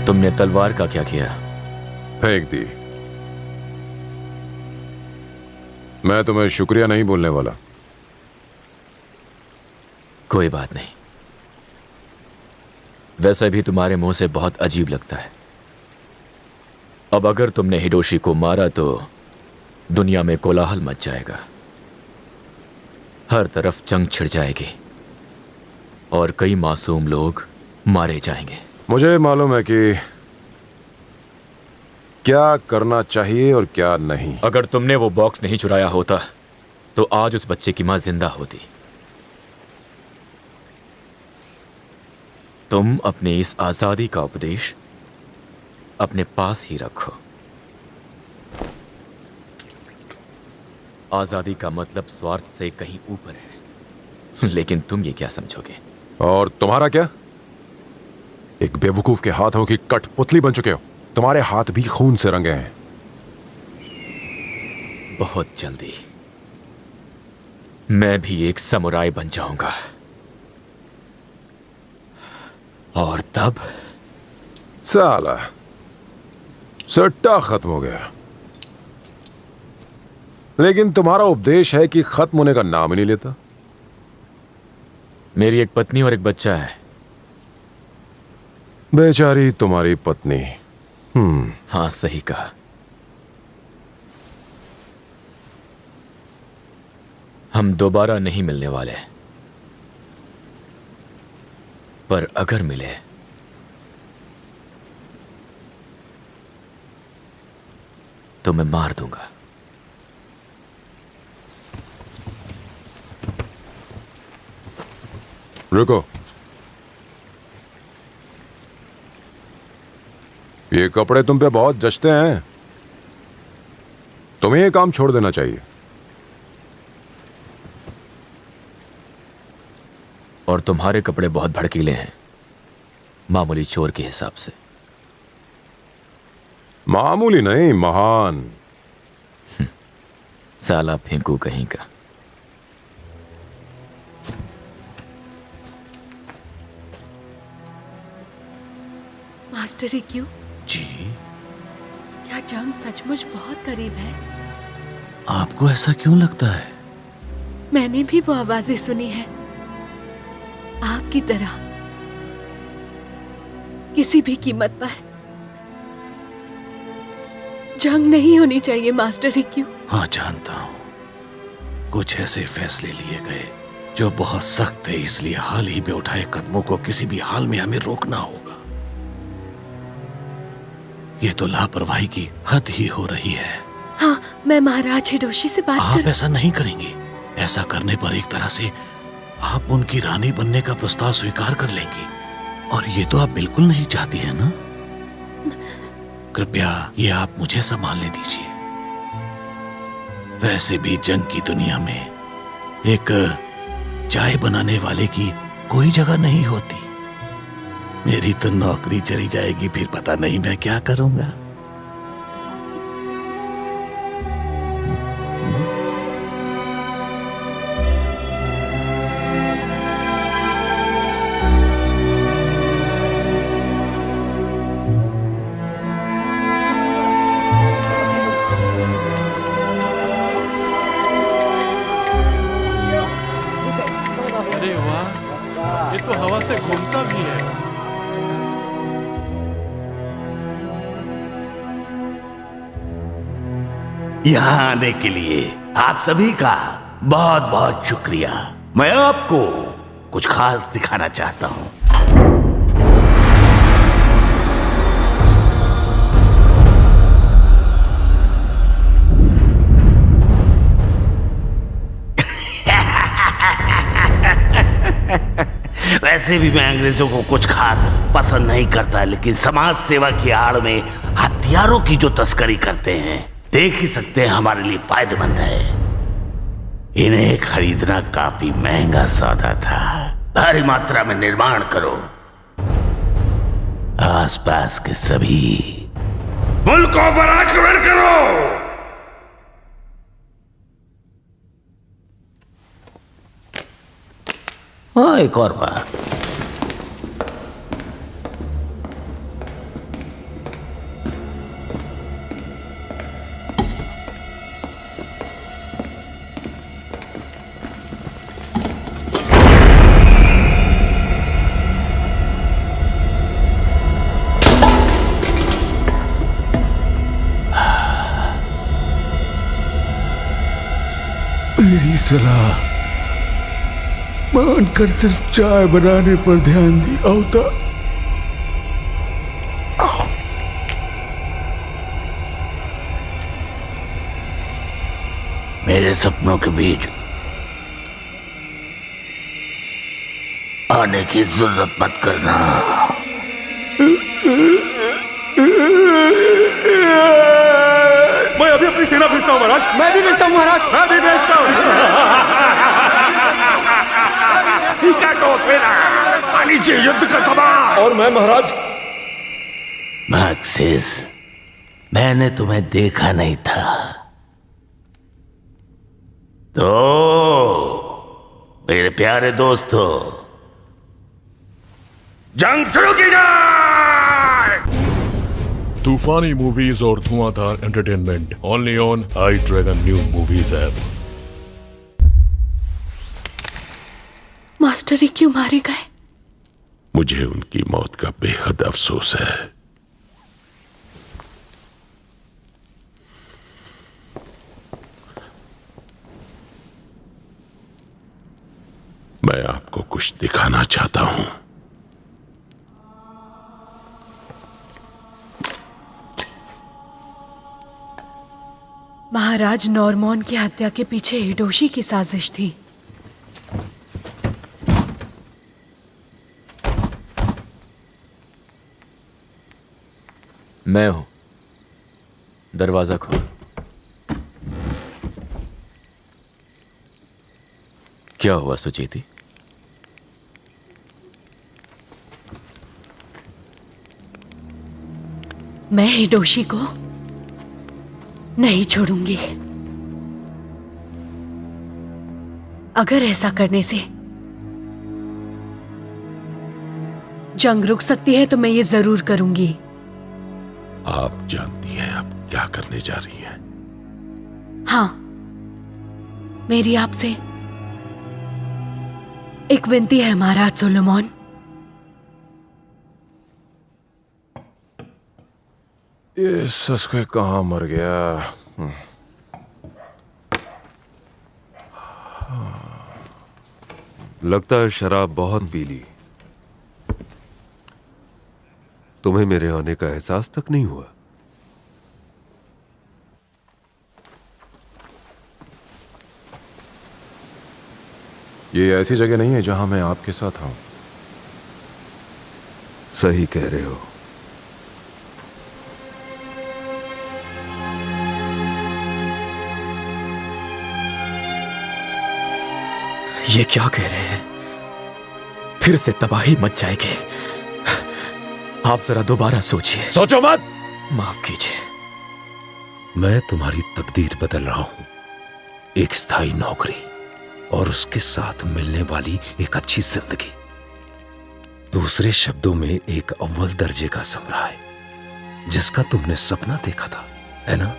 तुमने तलवार का क्या किया? फेंक दी। मैं तुम्हें शुक्रिया नहीं बोलने वाला। कोई बात नहीं। वैसे भी तुम्हारे मुंह से बहुत अजीब लगता है। अब अगर तुमने हिडोशी को मारा तो दुनिया में कोलाहल मच जाएगा, हर तरफ जंग छिड़ जाएगी और कई मासूम लोग मारे जाएंगे। मुझे मालूम है कि क्या करना चाहिए और क्या नहीं। अगर तुमने वो बॉक्स नहीं चुराया होता तो आज उस बच्चे की मां जिंदा होती। तुम अपने इस आजादी का उपदेश अपने पास ही रखो। आजादी का मतलब स्वार्थ से कहीं ऊपर है, लेकिन तुम ये क्या समझोगे? और तुम्हारा क्या? एक बेवकूफ के हाथों की कठपुतली बन चुके हो। तुम्हारे हाथ भी खून से रंगे हैं। बहुत जल्दी मैं भी एक समुराई बन जाऊंगा और तब साला सट्टा खत्म हो गया। लेकिन तुम्हारा उपदेश है कि खत्म होने का नाम ही नहीं लेता। मेरी एक पत्नी और एक बच्चा है। बेचारी तुम्हारी पत्नी। हाँ, सही कहा। हम दोबारा नहीं मिलने वाले, पर अगर मिले तो मैं मार दूंगा। रुको, ये कपड़े तुम पे बहुत जचते हैं। तुम्हें ये काम छोड़ देना चाहिए। और तुम्हारे कपड़े बहुत भड़कीले हैं, मामूली चोर के हिसाब से। मामूली नहीं, महान। साला फेंकू कहीं का। मास्टर रिक्यू जी, क्या जंग सचमुच बहुत करीब है? आपको ऐसा क्यों लगता है? मैंने भी वो आवाजें सुनी है, आपकी तरह। किसी भी कीमत पर जंग नहीं होनी चाहिए मास्टर रिक्यू। हाँ जानता हूं, कुछ ऐसे फैसले लिए गए जो बहुत सख्त है, इसलिए हाल ही में उठाए कदमों को किसी भी हाल में हमें रोकना होगा। ये तो लापरवाही की हद ही हो रही है। हाँ, मैं महाराज हिडोशी से बात आप ऐसा नहीं करेंगी। ऐसा करने पर एक तरह से आप उनकी रानी बनने का प्रस्ताव स्वीकार कर लेंगी, और ये तो आप बिल्कुल नहीं चाहती है ना। कृपया ये आप मुझे संभालने दीजिए। वैसे भी जंग की दुनिया में एक चाय बनाने वाले की कोई जगह नहीं होती। मेरी तो नौकरी चली जाएगी, फिर पता नहीं मैं क्या करूंगा। अरे वाह, ये तो हवा से घूमता भी है। यहाँ आने के लिए आप सभी का बहुत बहुत शुक्रिया। मैं आपको कुछ खास दिखाना चाहता हूँ। वैसे भी मैं अंग्रेजों को कुछ खास पसंद नहीं करता, लेकिन समाज सेवा की आड़ में हथियारों की जो तस्करी करते हैं, देख ही सकते हैं हमारे लिए फायदेमंद है। इन्हें खरीदना काफी महंगा सौदा था। भारी मात्रा में निर्माण करो, आसपास के सभी मुल्क को बराकबर करो। हाँ, एक और बात, मेरी सलाह मानकर सिर्फ चाय बनाने पर ध्यान दिया होता, मेरे सपनों के बीच आने की जरूरत मत करना। मैं अभी अपनी सेना भेजता हूँ महाराज। मैं भी भेजता हूँ महाराज। मैं भी भेजता हूँ। युद्ध का समय। और मैं महाराज। मैक्सिस, मैंने तुम्हें देखा नहीं था, तो मेरे प्यारे दोस्तों, जंग शुरू की जाए। तूफानी मूवीज और धुआंधार entertainment only on I dragon new movies app. Master ही क्यों मारे गए? मुझे उनकी मौत का बेहद अफसोस है। मैं आपको कुछ दिखाना चाहता हूं। महाराज नॉर्मॉन की हत्या के पीछे हिडोशी की साजिश थी। मैं हूं, दरवाजा खोल। क्या हुआ सुचेती? मैं हिडोशी को नहीं छोड़ूंगी। अगर ऐसा करने से जंग रुक सकती है तो मैं ये जरूर करूंगी। आप जानती हैं आप क्या करने जा रही हैं? हाँ, मेरी आपसे एक विनती है महाराज सोलोमन। ये सस्के कहाँ मर गया? लगता है शराब बहुत पी ली। तुम्हें मेरे आने का एहसास तक नहीं हुआ? ये ऐसी जगह नहीं है जहां मैं आपके साथ आऊं। सही कह रहे हो। ये क्या कह रहे हैं? फिर से तबाही मच जाएगी। आप जरा दोबारा सोचिए। सोचो मत। माफ कीजिए। मैं तुम्हारी तकदीर बदल रहा हूं। एक स्थायी नौकरी और उसके साथ मिलने वाली एक अच्छी जिंदगी। दूसरे शब्दों में एक अव्वल दर्जे का समुराय जिसका तुमने सपना देखा था, है ना?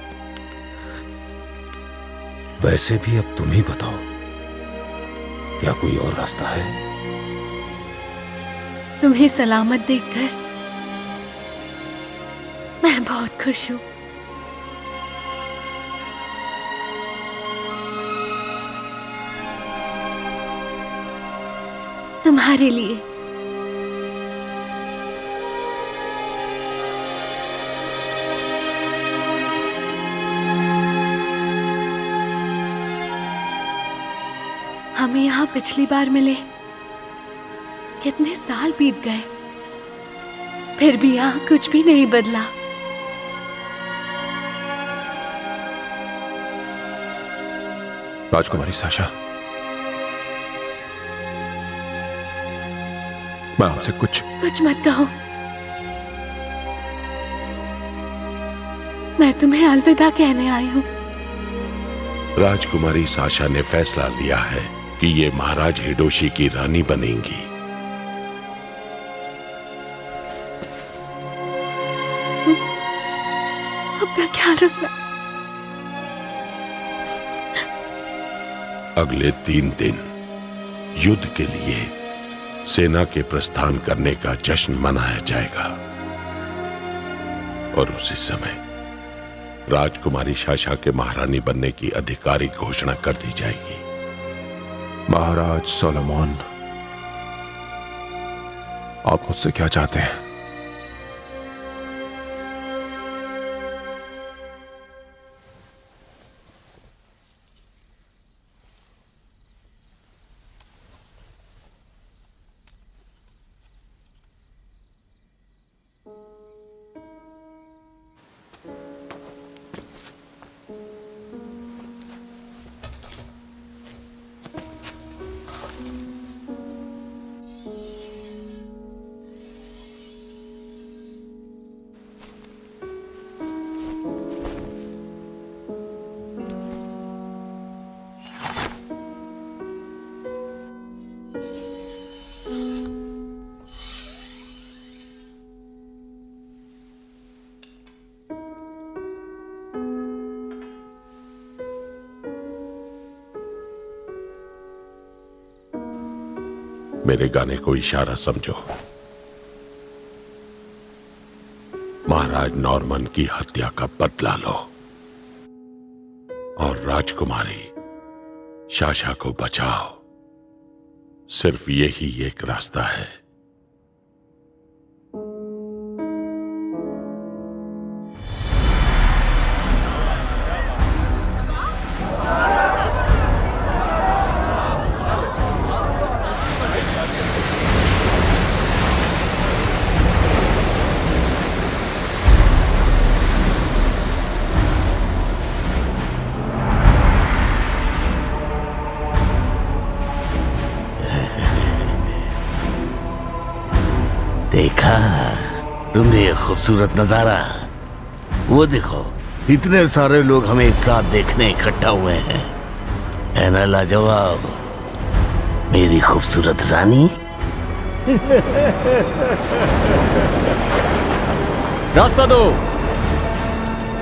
वैसे भी अब तुम ही बताओ, क्या कोई और रास्ता है? तुम्हें सलामत देखकर मैं बहुत खुश हूं। तुम्हारे लिए हमें यहाँ पिछली बार मिले कितने साल बीत गए, फिर भी यहाँ कुछ भी नहीं बदला। राजकुमारी साशा, मैं आपसे कुछ मत कहो। मैं तुम्हें अलविदा कहने आई हूँ। राजकुमारी साशा ने फैसला लिया है कि ये महाराज हिडोशी की रानी बनेंगी। अपना ख्याल रखना। अगले 3 दिन युद्ध के लिए सेना के प्रस्थान करने का जश्न मनाया जाएगा और उसी समय राजकुमारी साशा के महारानी बनने की आधिकारिक घोषणा कर दी जाएगी। महाराज सोलोमन, आप मुझसे क्या चाहते हैं? मेरे गाने को इशारा समझो। महाराज नॉर्मन की हत्या का बदला लो और राजकुमारी साशा को बचाओ। सिर्फ यही एक रास्ता है। देखा तुमने ये खूबसूरत नजारा? वो देखो, इतने सारे लोग हमें एक साथ देखने इकट्ठा हुए हैं। है ना लाजवाब मेरी खूबसूरत रानी? रास्ता दो,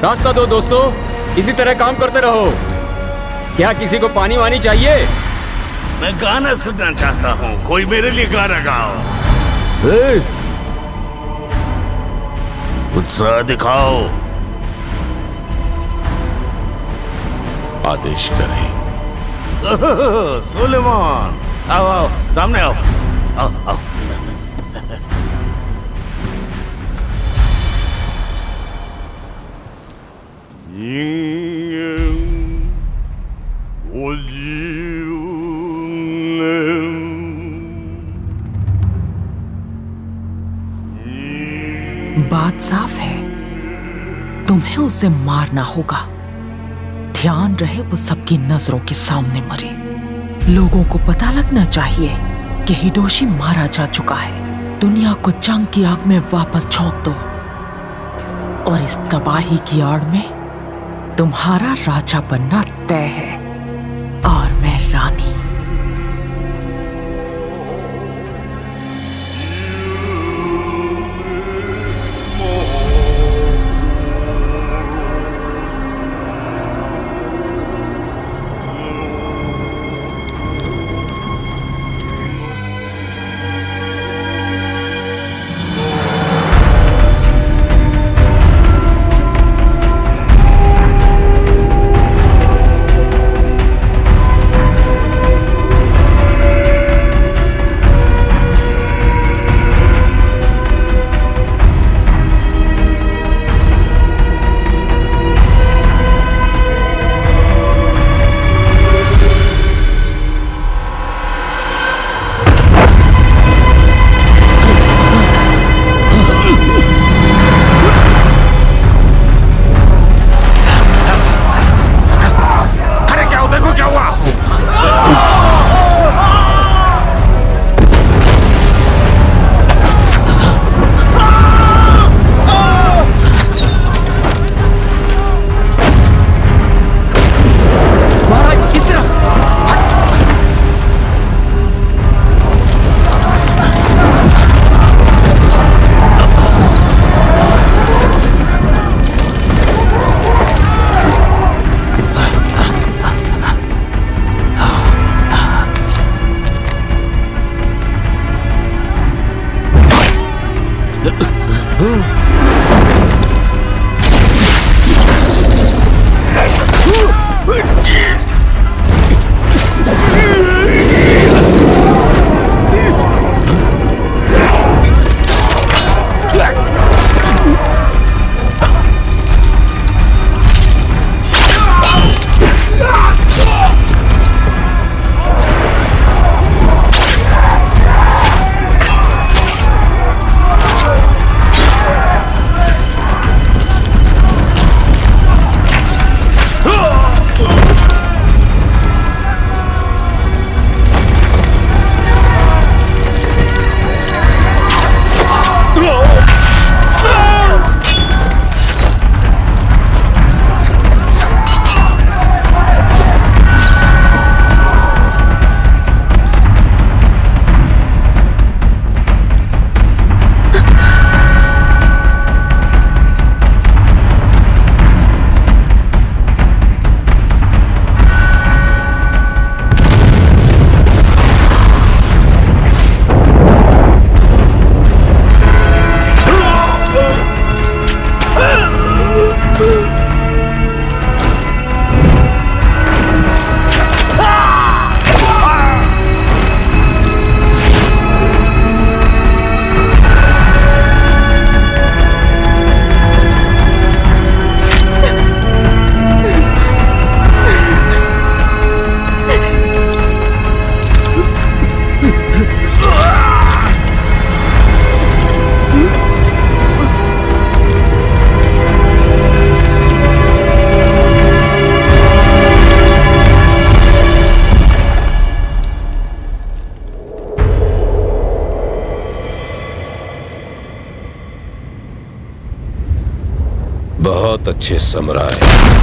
रास्ता दो दोस्तों, इसी तरह काम करते रहो। क्या किसी को पानी वानी चाहिए? मैं गाना सुनना चाहता हूँ, कोई मेरे लिए गाना गाओ। उत्साह दिखाओ। आदेश करें। सुलेमान, आओ आओ, सामने आओ, आओ आओ। बात साफ है, तुम्हें उसे मारना होगा। ध्यान रहे वो सबकी नजरों के सामने मरे। लोगों को पता लगना चाहिए कि हिडोशी मारा जा चुका है। दुनिया को जंग की आग में वापस झोंक दो और इस तबाही की आड़ में तुम्हारा राजा बनना तय है और मैं रानी। बहुत अच्छे समराय।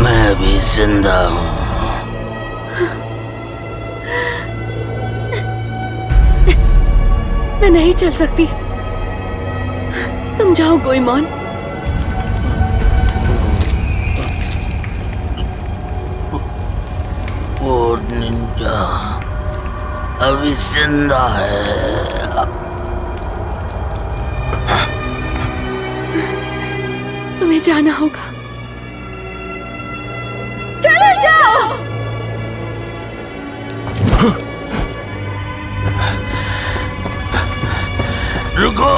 मैं भी जिंदा हूँ। मैं नहीं चल सकती। तुम जाओ गोइमॉन। वो निंजा अभी जिंदा है। तुम्हें जाना होगा। चलो जाओ। रुको,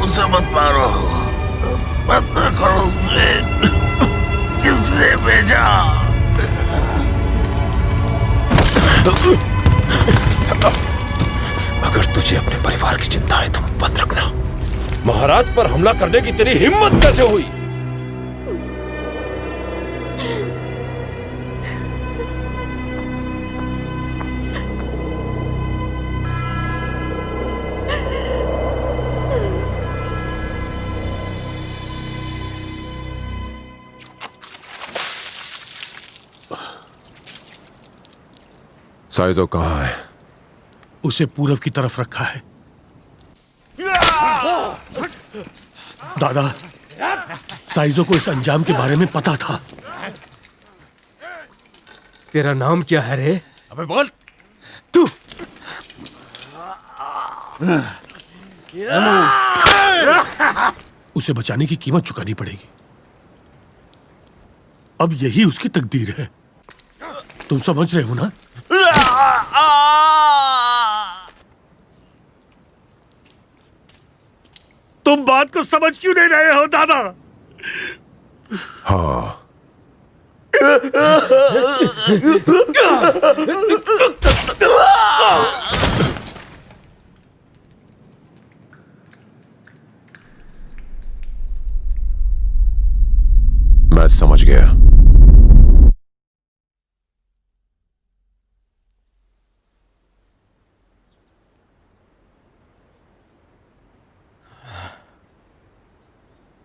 उसे मत मारो, मत करो उसे। किसने भेजा? अगर तुझे अपने परिवार की चिंता है तो मत रखना। महाराज पर हमला करने की तेरी हिम्मत कैसे हुई? साइजो कहाँ है? उसे पूरब की तरफ रखा है। दादा, साइजो को इस अंजाम के बारे में पता था। तेरा नाम क्या है रे? अबे बोल तू। उसे बचाने की कीमत चुकानी पड़ेगी। अब यही उसकी तकदीर है। तुम समझ रहे हो ना? तुम बात को समझ क्यों नहीं रहे हो दादा? हाँ, मैं समझ गया।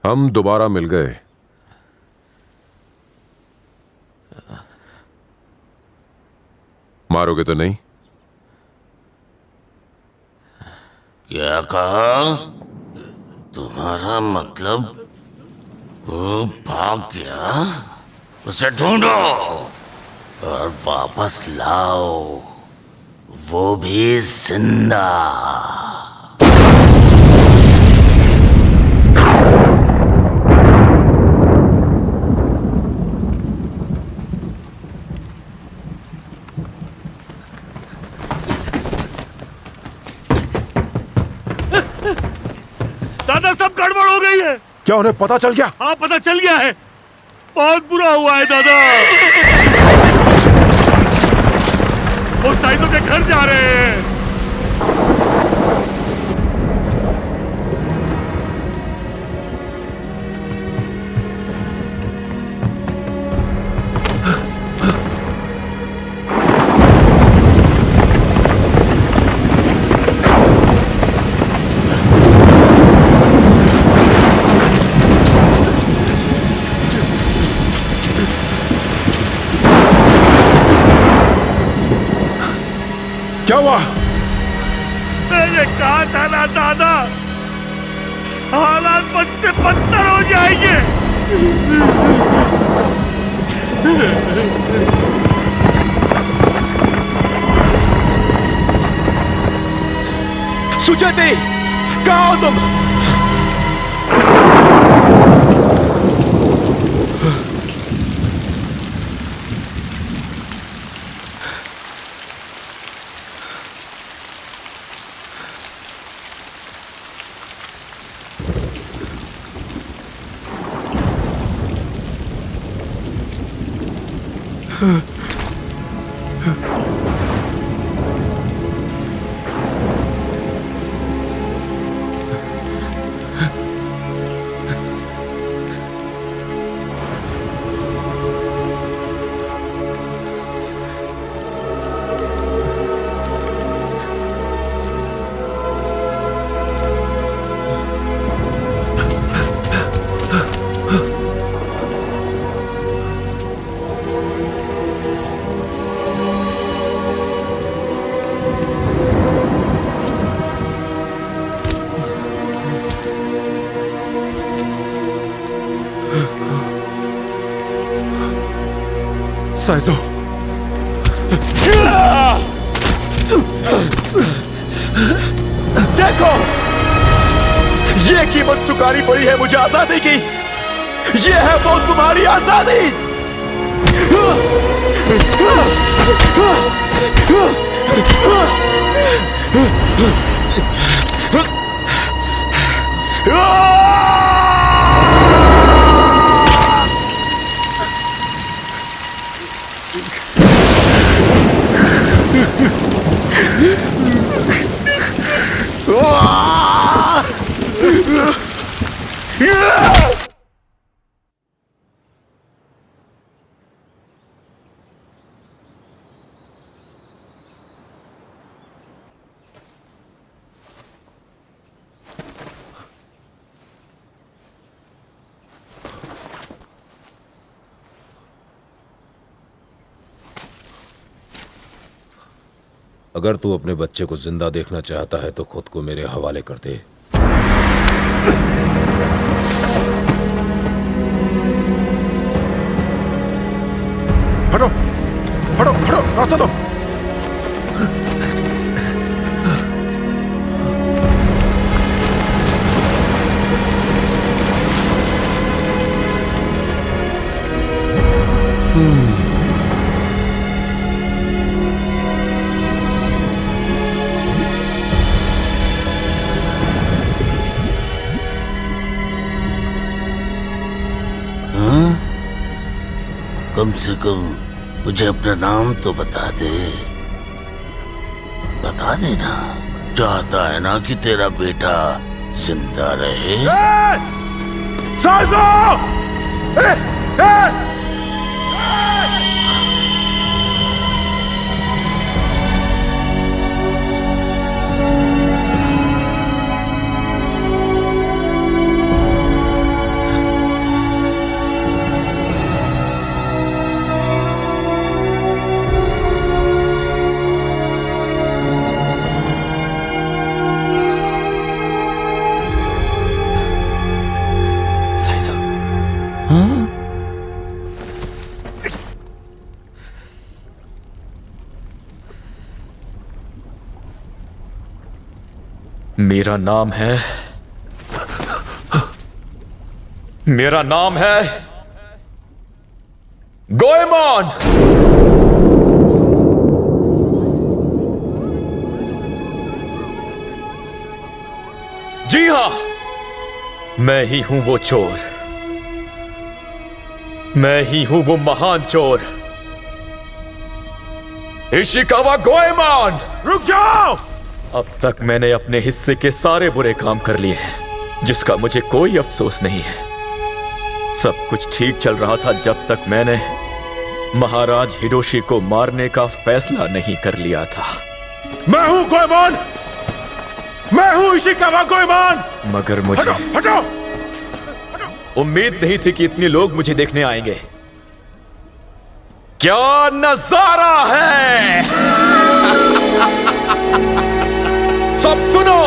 हम दोबारा मिल गए। मारोगे तो नहीं? क्या कहा? तुम्हारा मतलब वो भाग गया? उसे ढूंढो और वापस लाओ, वो भी जिंदा। नहीं है। क्या उन्हें पता चल गया? हाँ पता चल गया है, बहुत बुरा हुआ है दादा। वो साइजों के घर जा रहे हैं। क्या हुआ? मैंने कहा था ना दादा, हालात बद से बदतर हो जाएंगे। सुचेती, कहाँ हो तुम? साइजो, देखो, ये कीमत चुकानी पड़ी है मुझे आजादी की। ये है वो तुम्हारी आजादी। अगर तू अपने बच्चे को जिंदा देखना चाहता है तो खुद को मेरे हवाले कर दे। हटो, हटो, हटो, रास्ता दो। कम से कम मुझे अपना नाम तो बता दे। बता देना, चाहता है ना कि तेरा बेटा जिंदा रहे। साइजो! मेरा नाम है गोएमोन। जी हाँ, मैं ही हूं वो चोर, मैं ही हूं वो महान चोर, इशिकावा गोएमोन। रुक जाओ! अब तक मैंने अपने हिस्से के सारे बुरे काम कर लिए हैं, जिसका मुझे कोई अफसोस नहीं है। सब कुछ ठीक चल रहा था जब तक मैंने महाराज हिरोशी को मारने का फैसला नहीं कर लिया था। मैं हूं गोएमोन, मैं हूं इशिकावा गोएमोन। मगर मुझे हटो! उम्मीद नहीं थी कि इतने लोग मुझे देखने आएंगे। क्या नजारा है! सब सुनो!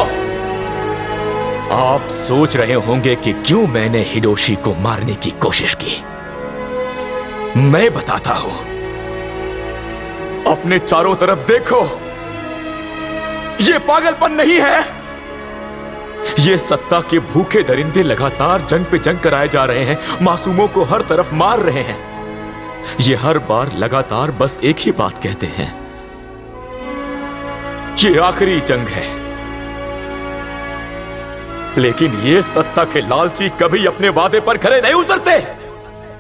आप सोच रहे होंगे कि क्यों मैंने हिरोशी को मारने की कोशिश की। मैं बताता हूं। अपने चारों तरफ देखो, ये पागलपन नहीं है। ये सत्ता के भूखे दरिंदे लगातार जंग पे जंग कराए जा रहे हैं, मासूमों को हर तरफ मार रहे हैं। ये हर बार लगातार बस एक ही बात कहते हैं, ये आखिरी जंग है। लेकिन ये सत्ता के लालची कभी अपने वादे पर खरे नहीं उतरते।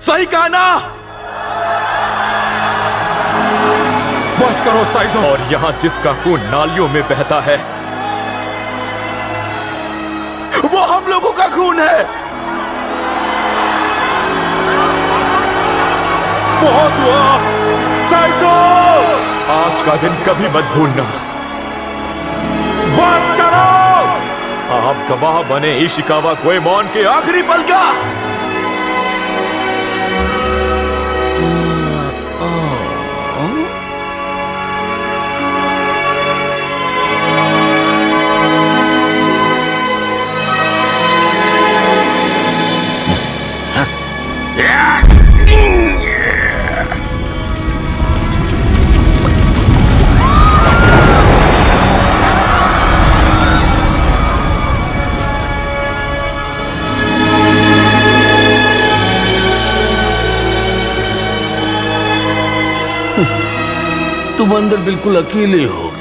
सही कहा ना? बस करो साइजो। और यहां जिसका खून नालियों में बहता है, वो हम लोगों का खून है। बहुत हुआ साइजो। आज का दिन कभी मत भूलना। बस करो। आप गवाह बने इशिकावा गोएमोन के आखिरी पल का। तुम अंदर बिल्कुल अकेले होगे।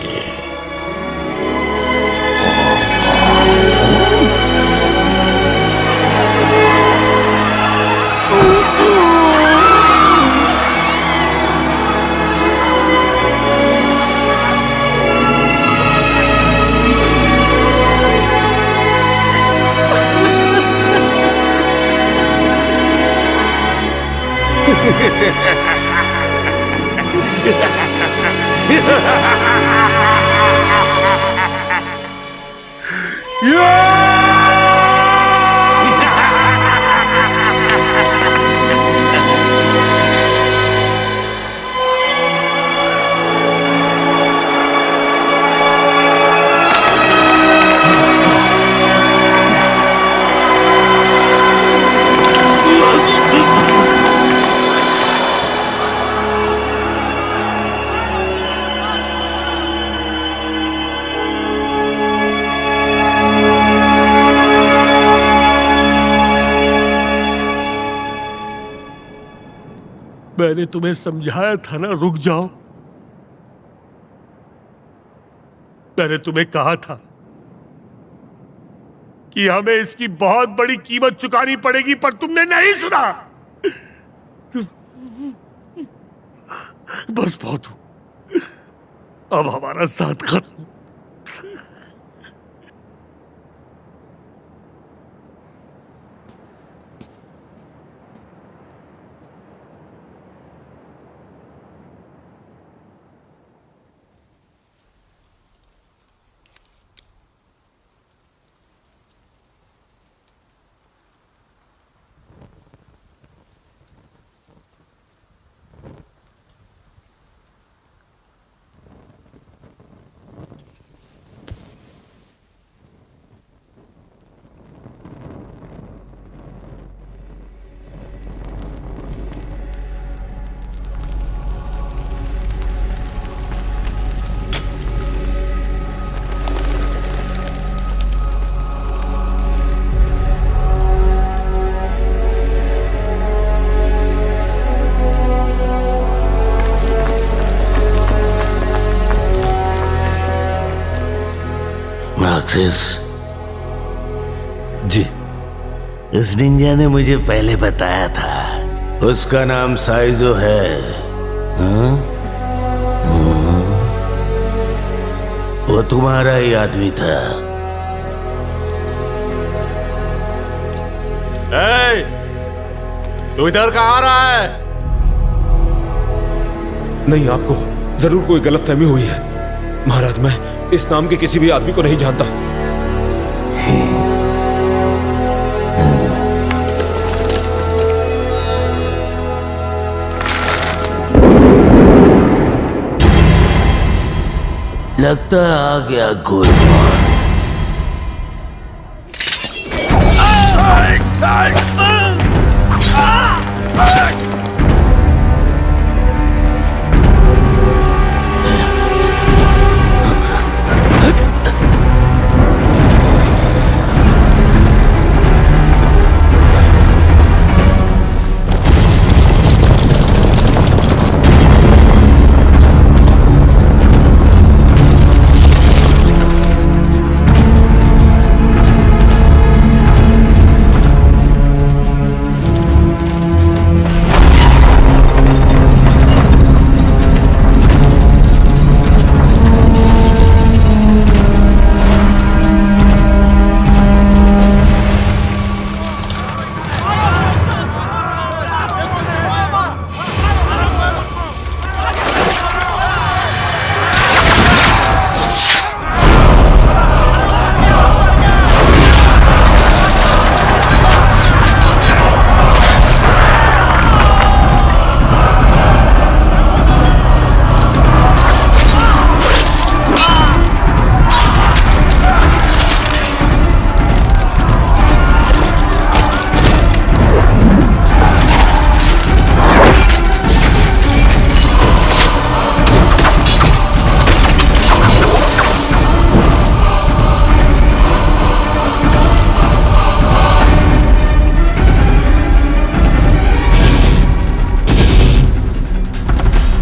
मैंने तुम्हें समझाया था ना, रुक जाओ। मैंने तुम्हें कहा था कि हमें इसकी बहुत बड़ी कीमत चुकानी पड़ेगी, पर तुमने नहीं सुना। बस बहुत हुआ, अब हमारा साथ खत्म। मैक्सिस जी। उस निंजा ने मुझे पहले बताया था। उसका नाम साइजो है। हाँ? वो तुम्हारा ही आदमी था। तू इधर कहाँ आ रहा है? नहीं, आपको जरूर कोई गलतफहमी हुई है। महाराज, मैं इस नाम के किसी भी आदमी को नहीं जानता। लगता है आ गया गोलमाल।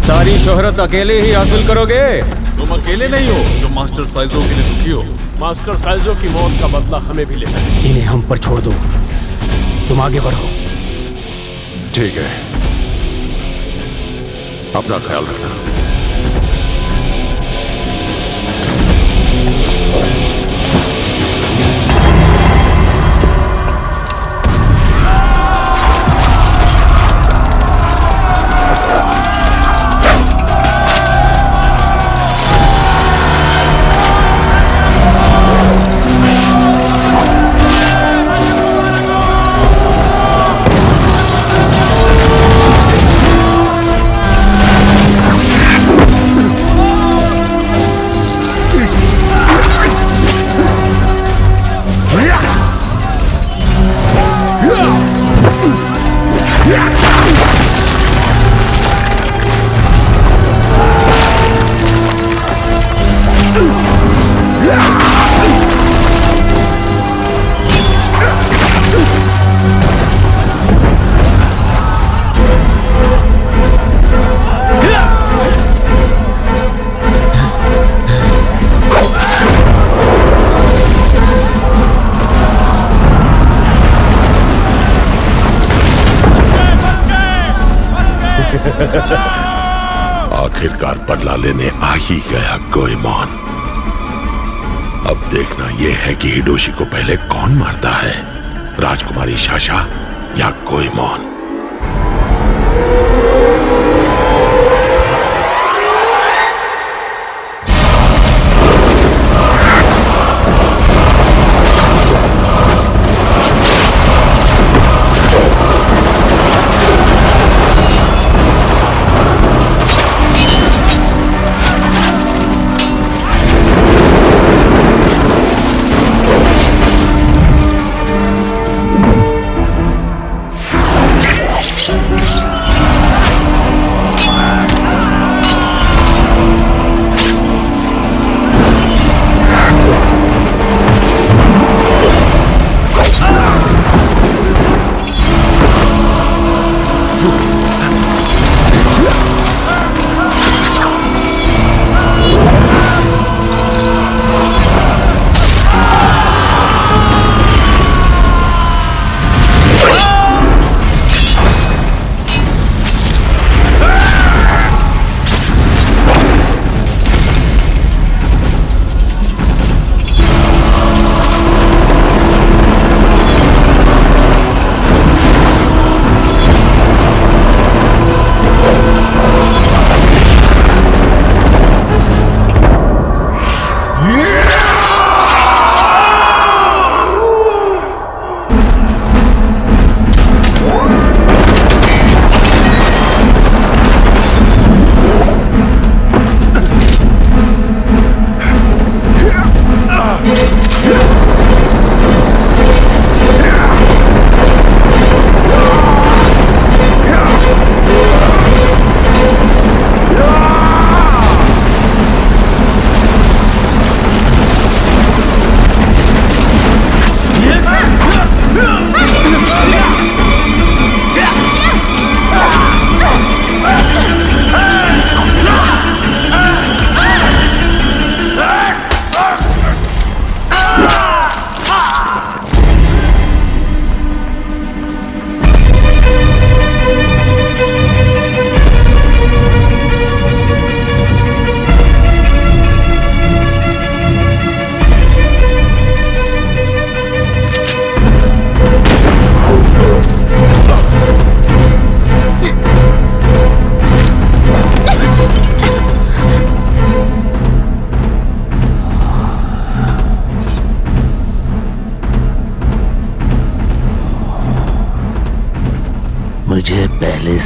सारी शोहरत अकेले ही हासिल करोगे? तुम अकेले नहीं हो जो मास्टर साइजो के लिए दुखी हो। मास्टर साइजो की मौत का बदला हमें भी लेना है। इन्हें हम पर छोड़ दो, तुम आगे बढ़ो। ठीक है, अपना ख्याल रखना। आखिरकार बदला लेने आ ही गया गोएमोन। अब देखना यह है कि हिडोशी को पहले कौन मारता है, राजकुमारी साशा या गोएमोन।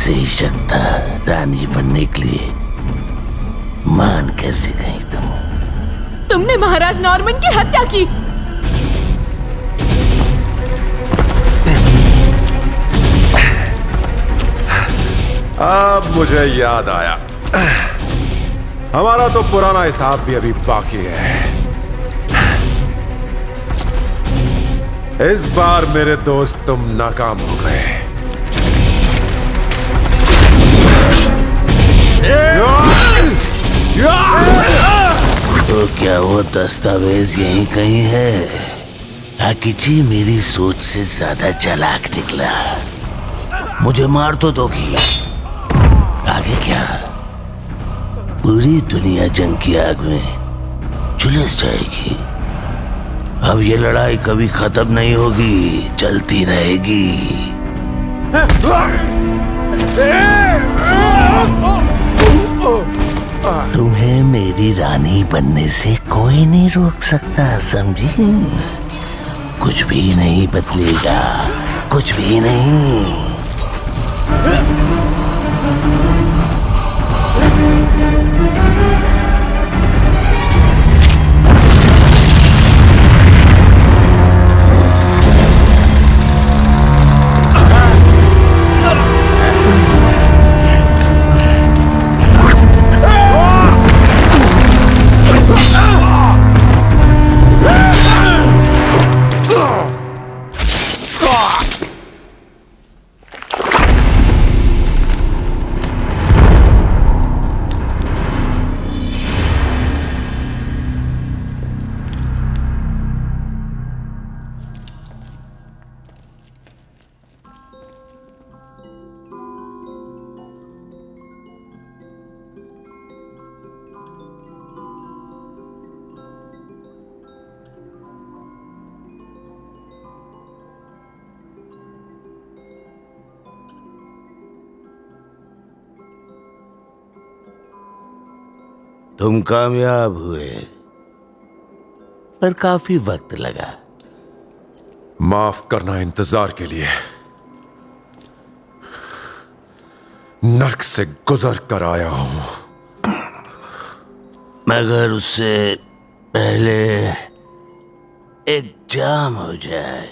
कैसे ही शक था रानी बनने के लिए। मान कैसे गई तुम? तुमने महाराज नॉर्मन की हत्या की। अब मुझे याद आया, हमारा तो पुराना हिसाब भी अभी बाकी है। इस बार मेरे दोस्त तुम नाकाम हो गए। तो क्या वो दस्तावेज यहीं कहीं है? आकिची मेरी सोच से ज्यादा चालाक निकला। मुझे मार तो दोगी, आगे क्या? पूरी दुनिया जंग की आग में झुलस जाएगी। अब ये लड़ाई कभी खत्म नहीं होगी, चलती रहेगी। तुम्हें मेरी रानी बनने से कोई नहीं रोक सकता, समझी? कुछ भी नहीं बदलेगा, कुछ भी नहीं। तुम कामयाब हुए, पर काफी वक्त लगा। माफ करना इंतजार के लिए। नर्क से गुजर कर आया हूं, मगर उससे पहले एक जाम हो जाए।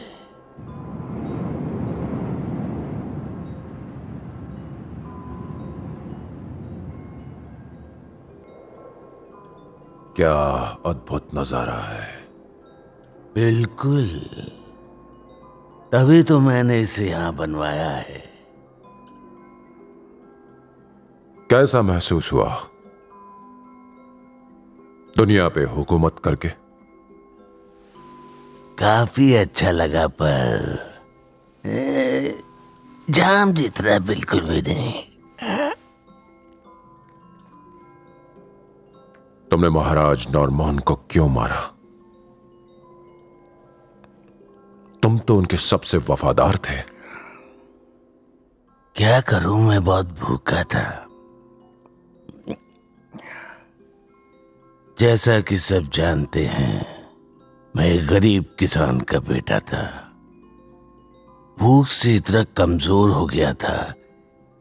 क्या अद्भुत नजारा है। बिल्कुल, तभी तो मैंने इसे यहां बनवाया है। कैसा महसूस हुआ दुनिया पे हुकूमत करके? काफी अच्छा लगा, पर जाम जितना बिल्कुल भी नहीं। तुमने महाराज नॉर्मन को क्यों मारा? तुम तो उनके सबसे वफादार थे। क्या करूं, मैं बहुत भूखा था। जैसा कि सब जानते हैं, मैं एक गरीब किसान का बेटा था। भूख से इतना कमजोर हो गया था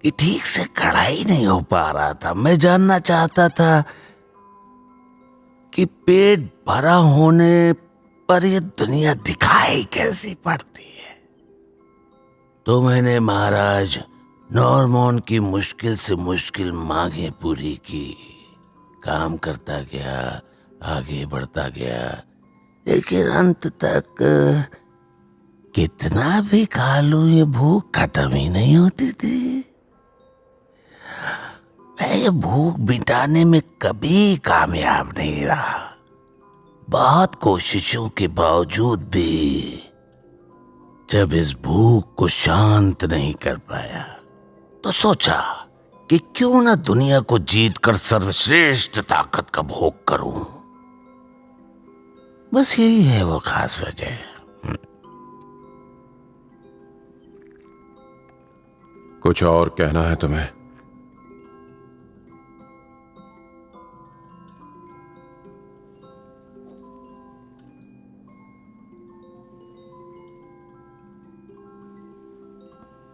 कि ठीक से खड़ा ही नहीं हो पा रहा था। मैं जानना चाहता था कि पेट भरा होने पर यह दुनिया दिखाई कैसी पड़ती है। तो मैंने महाराज नॉर्मन की मुश्किल से मुश्किल मांगें पूरी की। काम करता गया, आगे बढ़ता गया, लेकिन अंत तक कितना भी खा लूं ये भूख खत्म ही नहीं होती थी। मैं ये भूख मिटाने में कभी कामयाब नहीं रहा। बहुत कोशिशों के बावजूद भी जब इस भूख को शांत नहीं कर पाया, तो सोचा कि क्यों ना दुनिया को जीतकर सर्वश्रेष्ठ ताकत का भोग करूं। बस यही है वो खास वजह। कुछ और कहना है तुम्हें?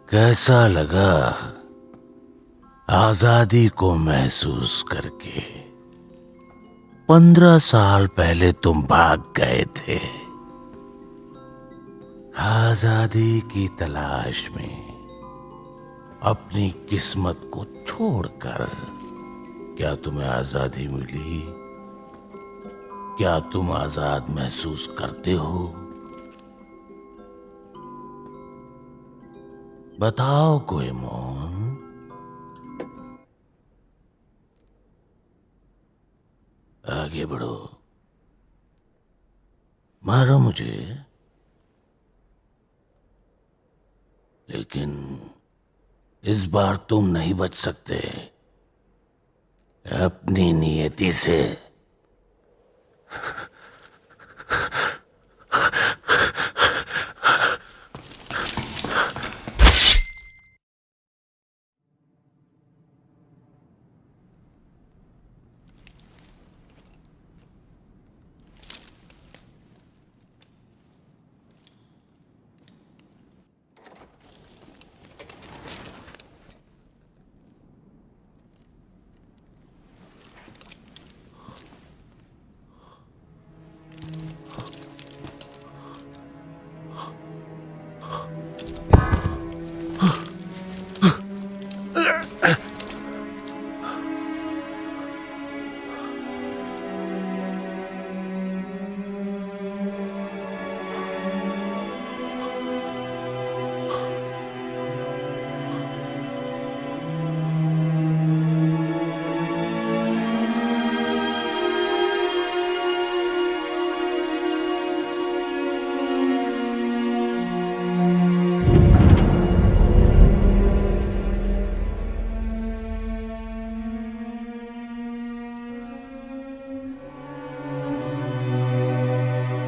कैसा लगा आजादी को महसूस करके 15 साल पहले तुम भाग गए थे। आजादी की तलाश में अपनी किस्मत को छोड़कर। क्या तुम्हें आजादी मिली? क्या तुम आजाद महसूस करते हो? बताओ गोएमोन। आगे बढ़ो, मारो मुझे, लेकिन इस बार तुम नहीं बच सकते अपनी नियति से।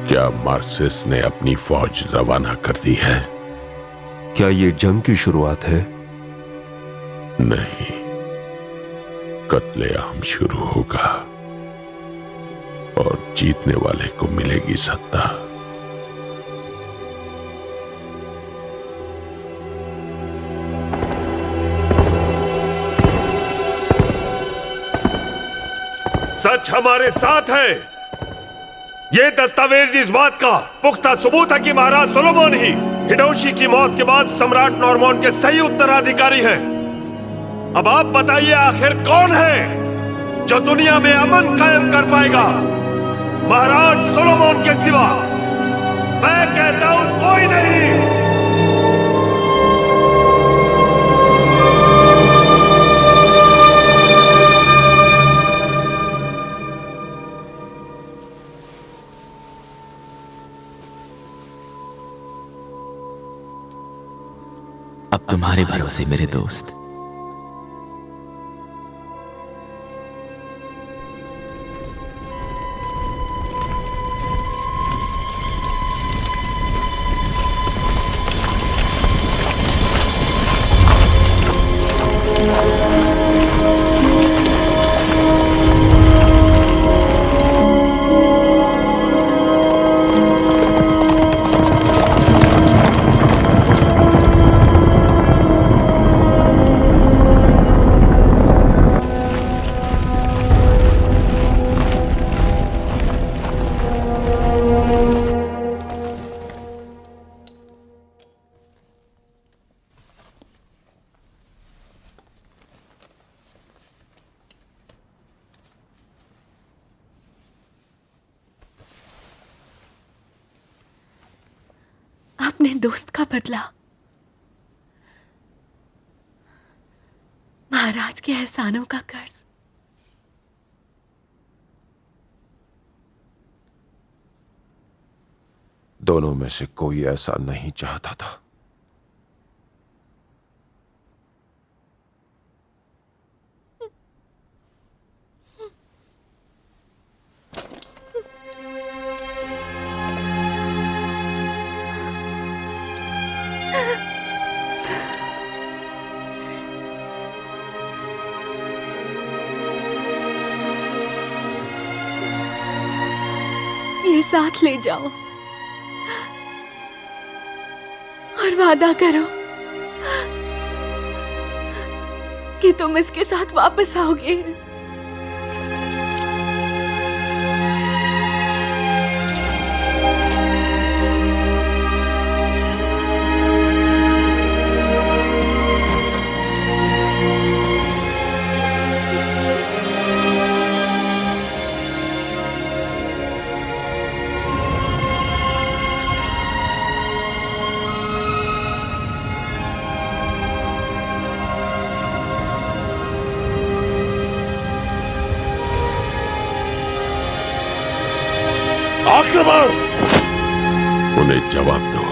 क्या मार्क्सिस ने अपनी फौज रवाना कर दी है? क्या ये जंग की शुरुआत है? नहीं, कत्लेआम शुरू होगा और जीतने वाले को मिलेगी सत्ता। सच हमारे साथ है। ये दस्तावेज इस बात का पुख्ता सबूत है कि महाराज सोलोमन ही हिडोशी की मौत के बाद सम्राट नॉर्मन के सही उत्तराधिकारी हैं। अब आप बताइए, आखिर कौन है जो दुनिया में अमन कायम कर पाएगा? महाराज सोलोमन के सिवा मैं कहता हूं कोई नहीं। अब तुम्हारे भरोसे मेरे दोस्त। अपने दोस्त का बदला, महाराज के एहसानों का कर्ज। दोनों में से कोई ऐसा नहीं चाहता था। ये साथ ले जाओ और वादा करो कि तुम इसके साथ वापस आओगे। आक्रमण! उन्हें जवाब दो।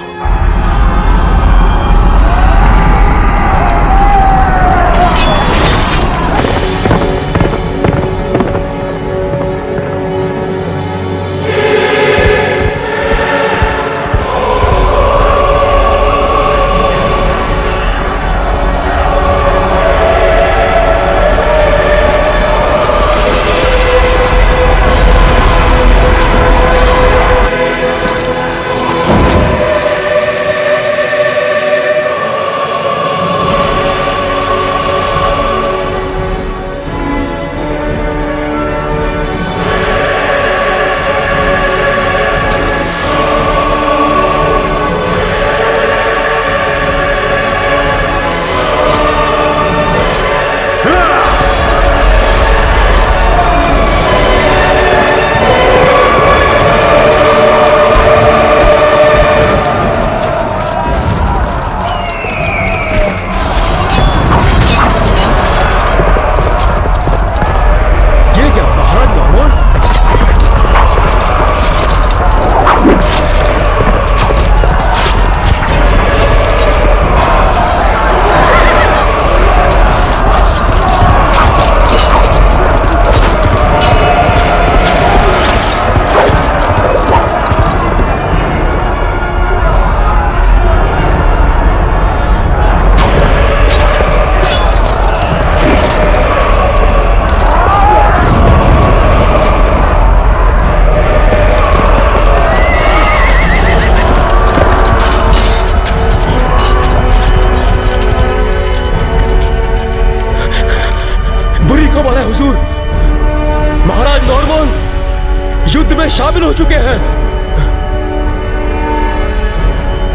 शामिल हो चुके हैं।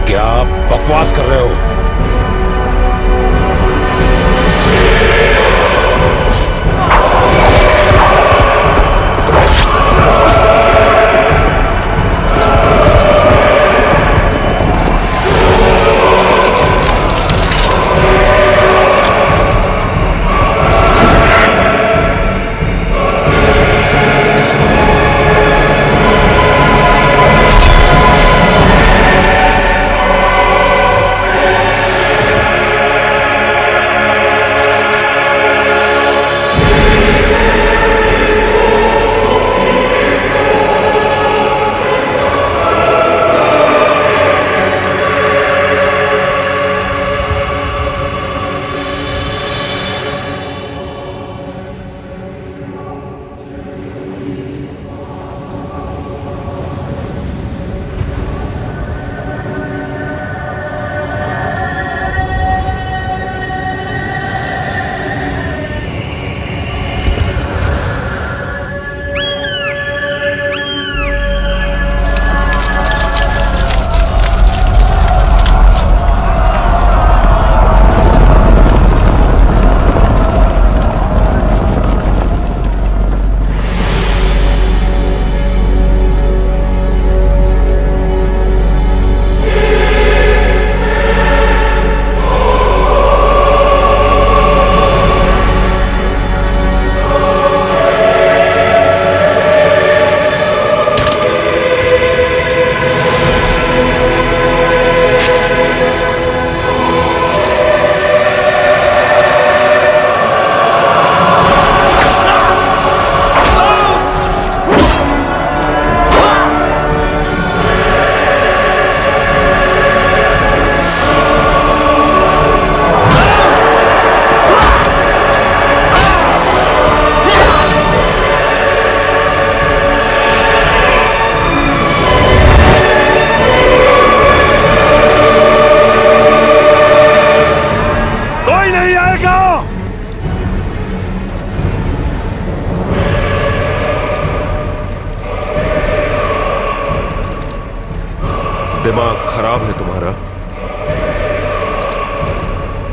क्या आप बकवास कर रहे हो?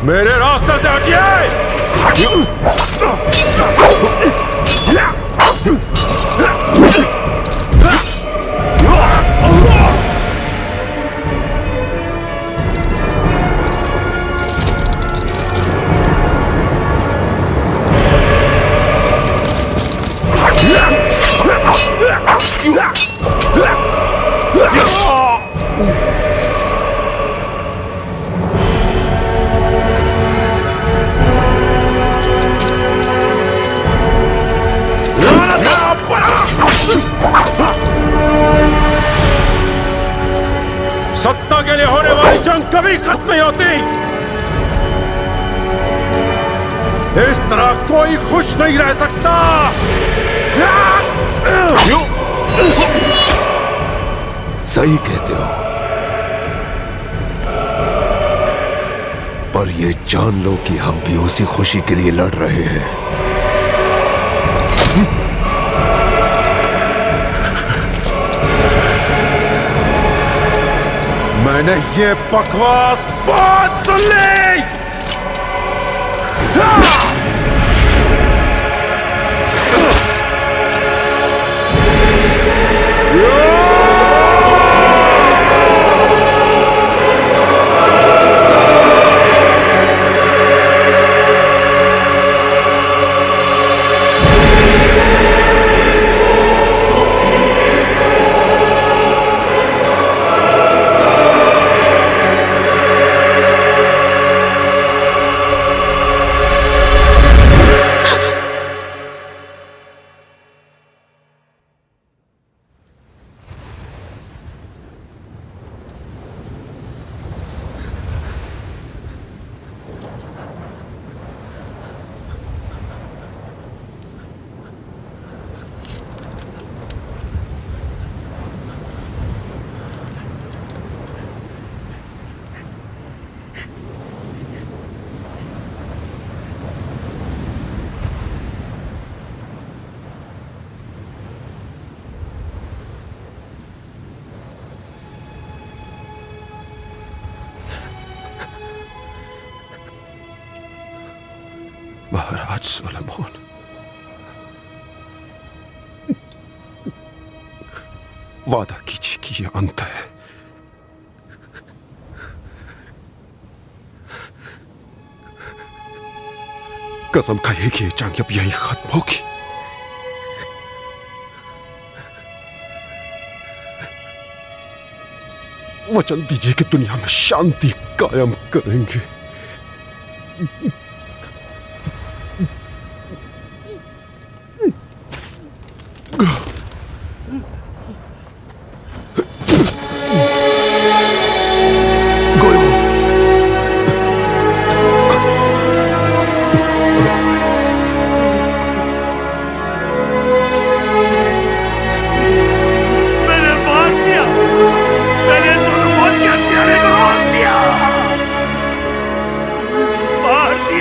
मेरे रास्ते से हटिए! सत्ता के लिए होने वाली जंग कभी खत्म नहीं होती। इस तरह कोई खुश नहीं रह सकता। सही कहते हो, पर ये जान लो कि हम भी उसी खुशी के लिए लड़ रहे हैं। मैंने ये बकवास बात सुन ली। महाराज सोलोमन, वादा कीजिए कि ये अंत है। कसम खाइए कि ये जंग अब यहीं खत्म होगी। वचन दीजिए कि दुनिया में शांति कायम करेंगे। मार दिया।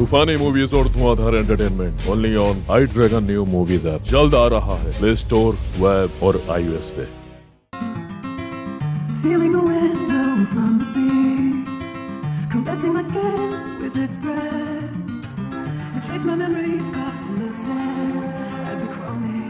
तूफानी मूवीज और धुआंधार entertainment only on I dragon new movies app जल्द आ रहा है प्ले स्टोर, वेब और iOS पे। Feeling the wind blowing from the sea, caressing my skin with its breath, to trace my memories carved in the sand. I'd be crawling